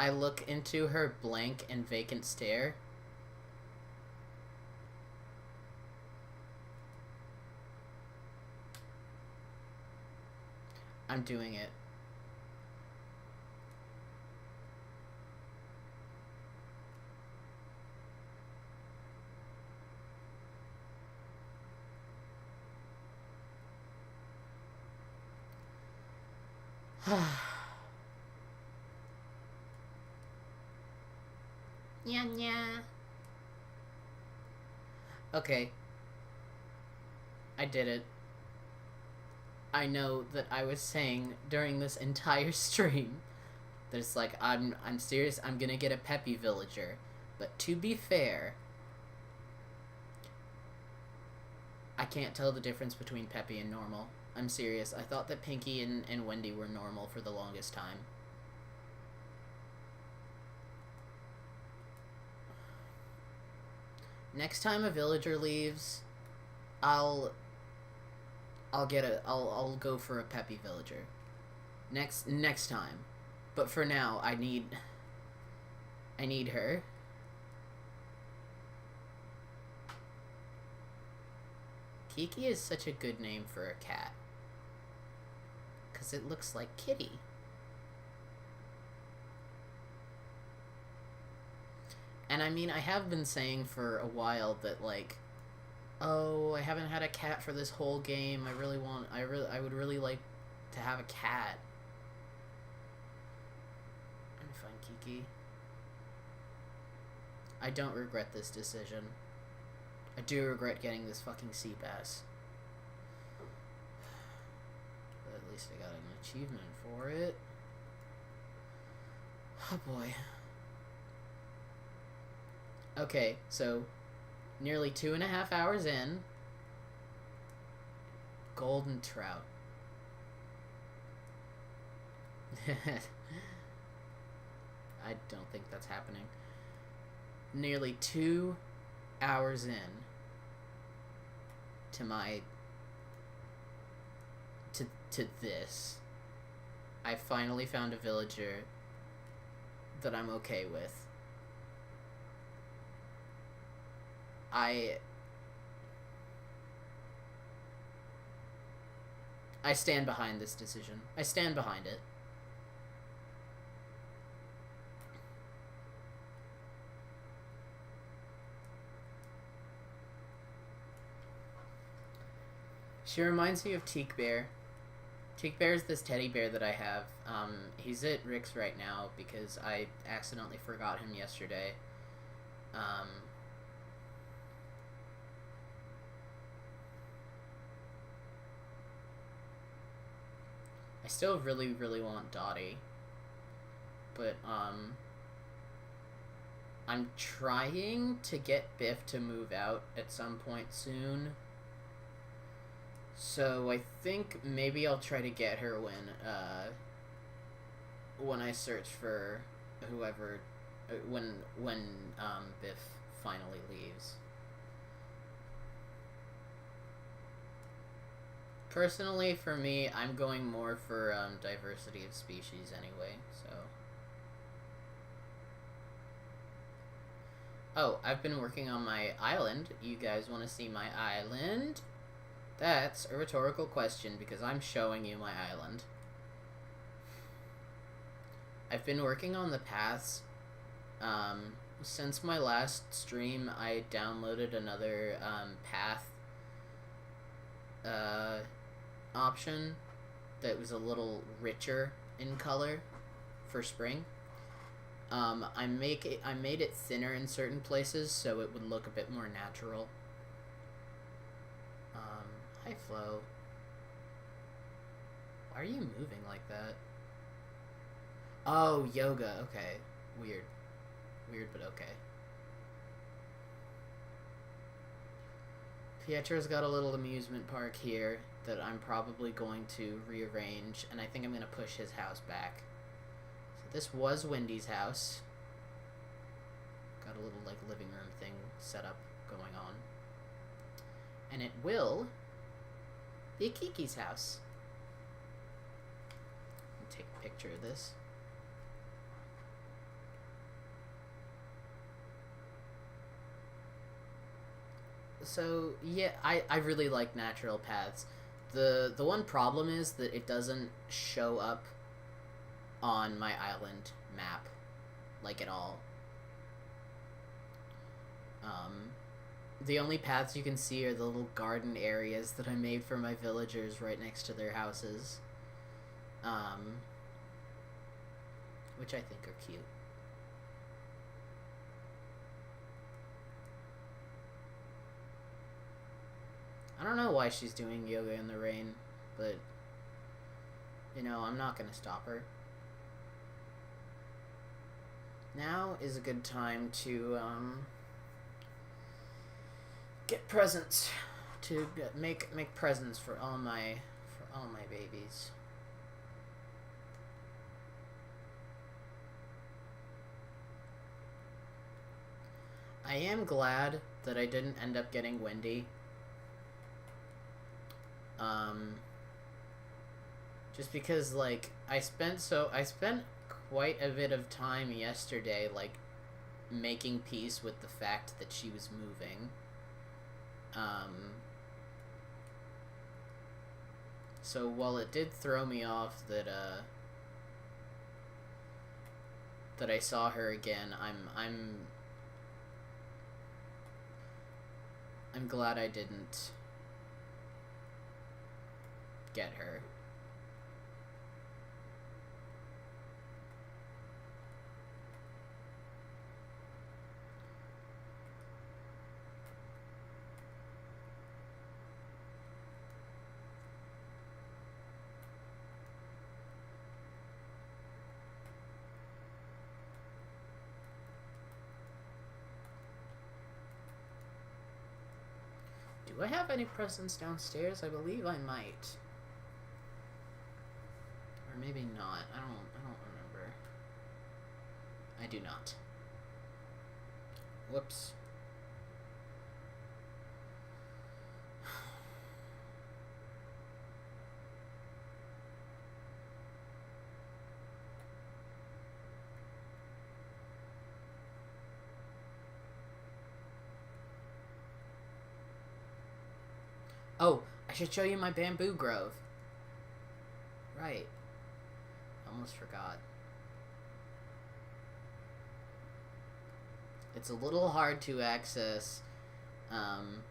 I look into her blank and vacant stare. I'm doing it. Yeah, yeah. Okay. I did it. I know that I was saying during this entire stream that it's like, I'm serious, I'm gonna get a peppy villager. But to be fair, I can't tell the difference between peppy and normal. I'm serious. I thought that Pinky and Wendy were normal for the longest time. Next time a villager leaves, I'll go for a peppy villager. Next time. But for now, I need her. Kiki is such a good name for a cat. 'Cause it looks like Kitty. And I mean, I have been saying for a while that, like, oh, I haven't had a cat for this whole game. I would really like to have a cat. I'm fine, Kiki. I don't regret this decision. I do regret getting this fucking sea bass. But at least I got an achievement for it. Oh boy. Okay, so nearly 2.5 hours in. Golden trout. I don't think that's happening. Nearly 2 hours in to this. I finally found a villager that I'm okay with. I stand behind this decision. I stand behind it. She reminds me of Teak Bear. Teak Bear is this teddy bear that I have. He's at Rick's right now because I accidentally forgot him yesterday. I still really, really want Dottie. But, I'm trying to get Biff to move out at some point soon. So I think maybe I'll try to get her when I search for whoever, when Biff finally leaves. Personally, for me, I'm going more for diversity of species anyway, so. Oh, I've been working on my island. You guys want to see my island? That's a rhetorical question because I'm showing you my island. I've been working on the paths. Since my last stream, I downloaded another path option that was a little richer in color for spring. I made it thinner in certain places so it would look a bit more natural. Hi Flo. Why are you moving like that? Oh, yoga. Okay. Weird. Weird, but okay. Pietro's got a little amusement park here that I'm probably going to rearrange, and I think I'm going to push his house back. So this was Wendy's house. Got a little, like, living room thing set up going on. And it will be Kiki's house. I'll take a picture of this. So, yeah, I really like natural paths. The one problem is that it doesn't show up on my island map, like, at all. The only paths you can see are the little garden areas that I made for my villagers right next to their houses. Which I think are cute. I don't know why she's doing yoga in the rain, but, you know, I'm not gonna stop her. Now is a good time to, get presents. To make presents for all my babies. I am glad that I didn't end up getting Wendy. Just because, like, I spent quite a bit of time yesterday, like, making peace with the fact that she was moving. So while it did throw me off that I saw her again, I'm glad I didn't get her. Do I have any presents downstairs? I believe I might. Or maybe not. I don't remember. I do not. Whoops. Oh, I should show you my bamboo grove. Right. Almost forgot. It's a little hard to access, and,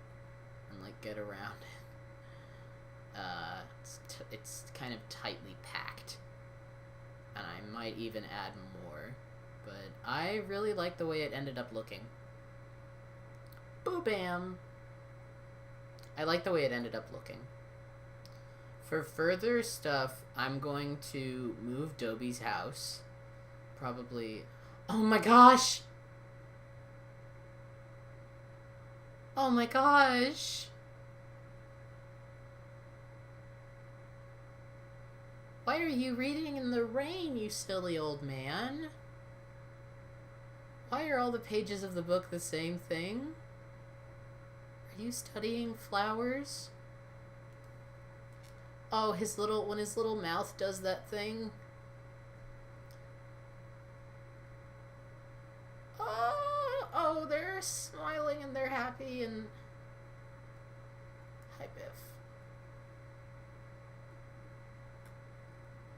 like, get around it. It's kind of tightly packed. And I might even add more. But I really like the way it ended up looking. Boo-bam! I like the way it ended up looking. For further stuff, I'm going to move Dobie's house. Probably... Oh my gosh! Oh my gosh! Why are you reading in the rain, you silly old man? Why are all the pages of the book the same thing? Are you studying flowers? Oh, when his little mouth does that thing. Oh, they're smiling and they're happy and... Hi, Biff.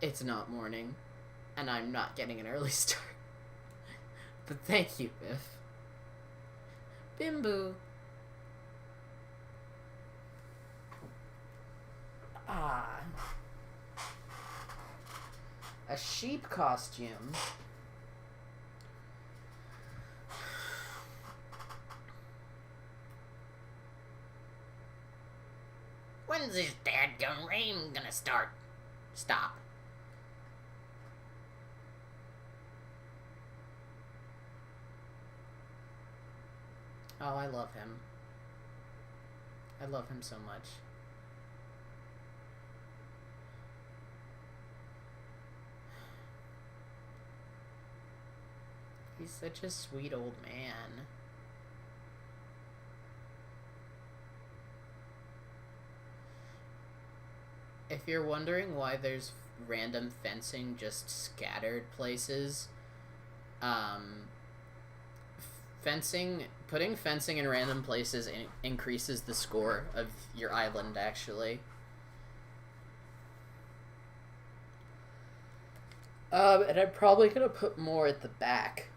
It's not morning, and I'm not getting an early start. But thank you, Biff. Bimbo. Ah. A sheep costume. When's this dadgum rain gonna start? Stop. Oh, I love him. I love him so much. He's such a sweet old man. If you're wondering why there's random fencing just scattered places, putting fencing in random places increases the score of your island, actually. And I'm probably gonna put more at the back.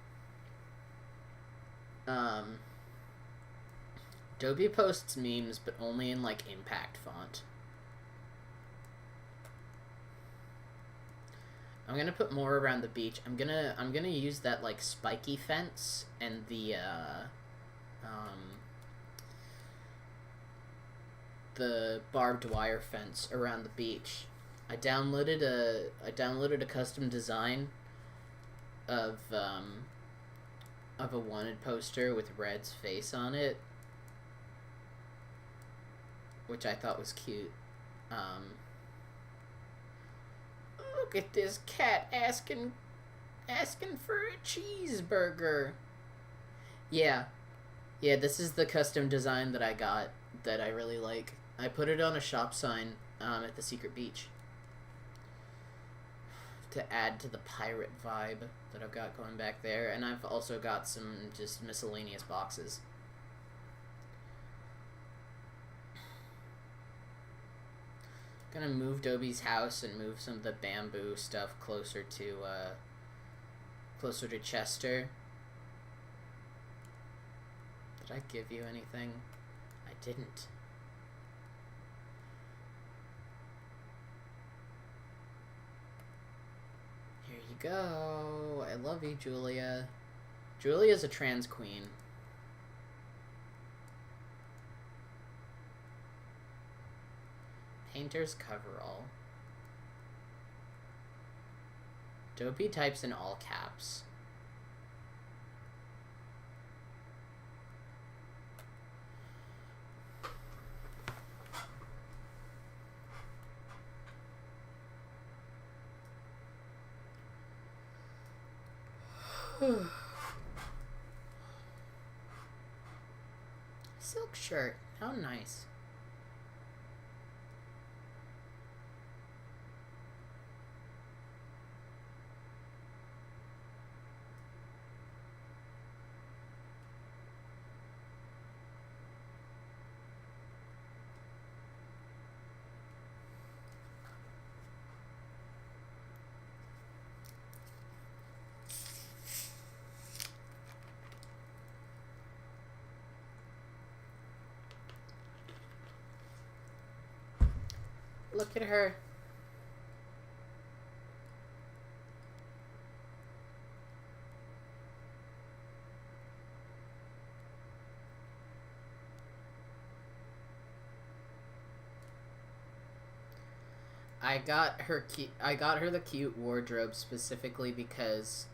Adobe posts memes, but only in, like, impact font. I'm gonna put more around the beach. I'm gonna use that, like, spiky fence and the barbed wire fence around the beach. I downloaded a custom design of a wanted poster with Red's face on it, which I thought was cute. Look at this cat asking for a cheeseburger. Yeah, this is the custom design that I got that I really like. I put it on a shop sign at the secret beach to add to the pirate vibe that I've got going back there, and I've also got some just miscellaneous boxes. Gonna move Dobie's house and move some of the bamboo stuff closer to Chester. Did I give you anything? I didn't. Here you go. I love you, Julia. Julia's a trans queen. Painter's coverall. Dopey types in all caps. Silk shirt. How nice. Look at her. I got her the cute wardrobe specifically because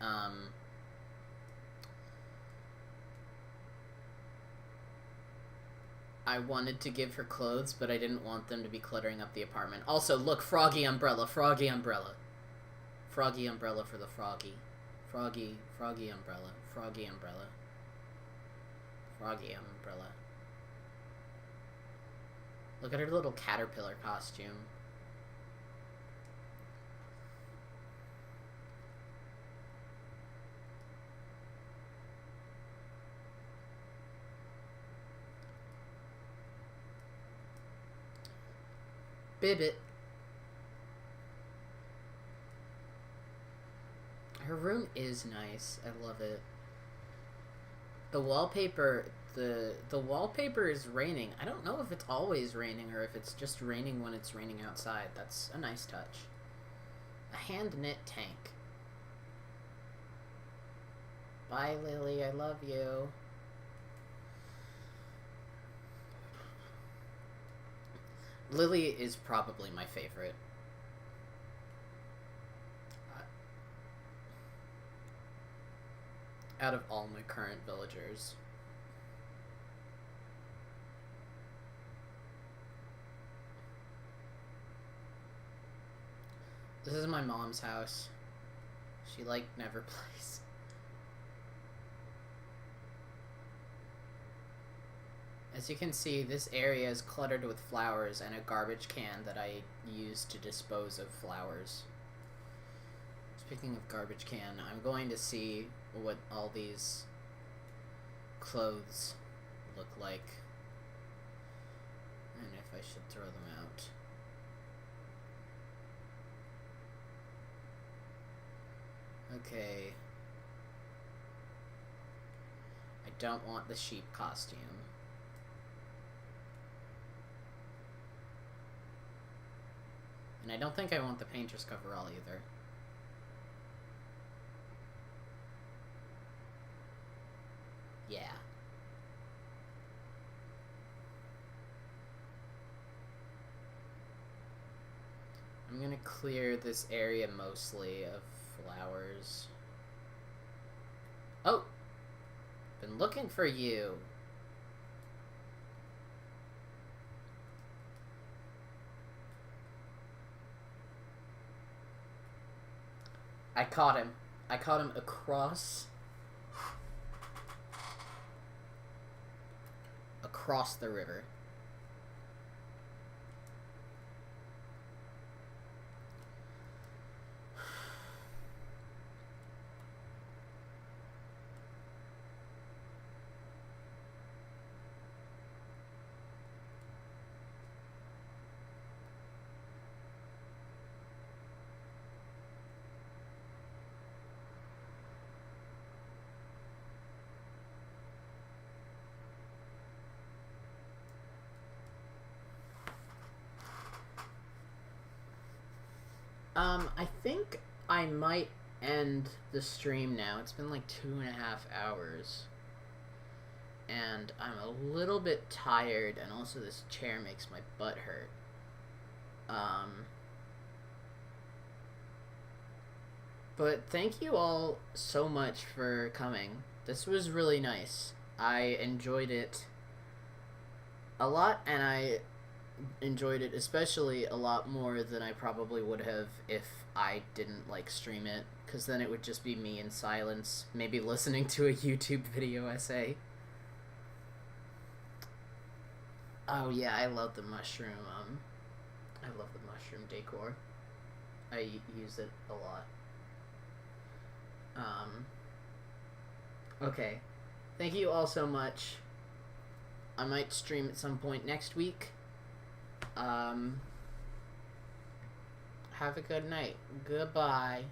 I wanted to give her clothes, but I didn't want them to be cluttering up the apartment. Also, look, froggy umbrella, froggy umbrella. Froggy umbrella for the froggy. Froggy umbrella, froggy umbrella. Froggy umbrella. Look at her little caterpillar costume. Bibbit. Her room is nice. I love it. The wallpaper, the wallpaper is raining. I don't know if it's always raining or if it's just raining when it's raining outside. That's a nice touch. A hand-knit tank. Bye, Lily. I love you. Lily is probably my favorite. Out of all my current villagers. This is my mom's house. She, like, never plays. As you can see, this area is cluttered with flowers and a garbage can that I use to dispose of flowers. Speaking of garbage can, I'm going to see what all these clothes look like. And if I should throw them out. Okay. I don't want the sheep costume. And I don't think I want the painter's coverall either. Yeah. I'm gonna clear this area mostly of flowers. Oh! Been looking for you. I caught him. I caught him across the river. I think I might end the stream now. It's been like 2.5 hours. And I'm a little bit tired, and also this chair makes my butt hurt. But thank you all so much for coming. This was really nice. I enjoyed it a lot, and I enjoyed it especially a lot more than I probably would have if I didn't like stream it, because then it would just be me in silence, maybe listening to a YouTube video essay. Oh yeah, I love the mushroom, I love the mushroom decor. I use it a lot. Okay. Thank you all so much. I might stream at some point next week. Have a good night. Goodbye.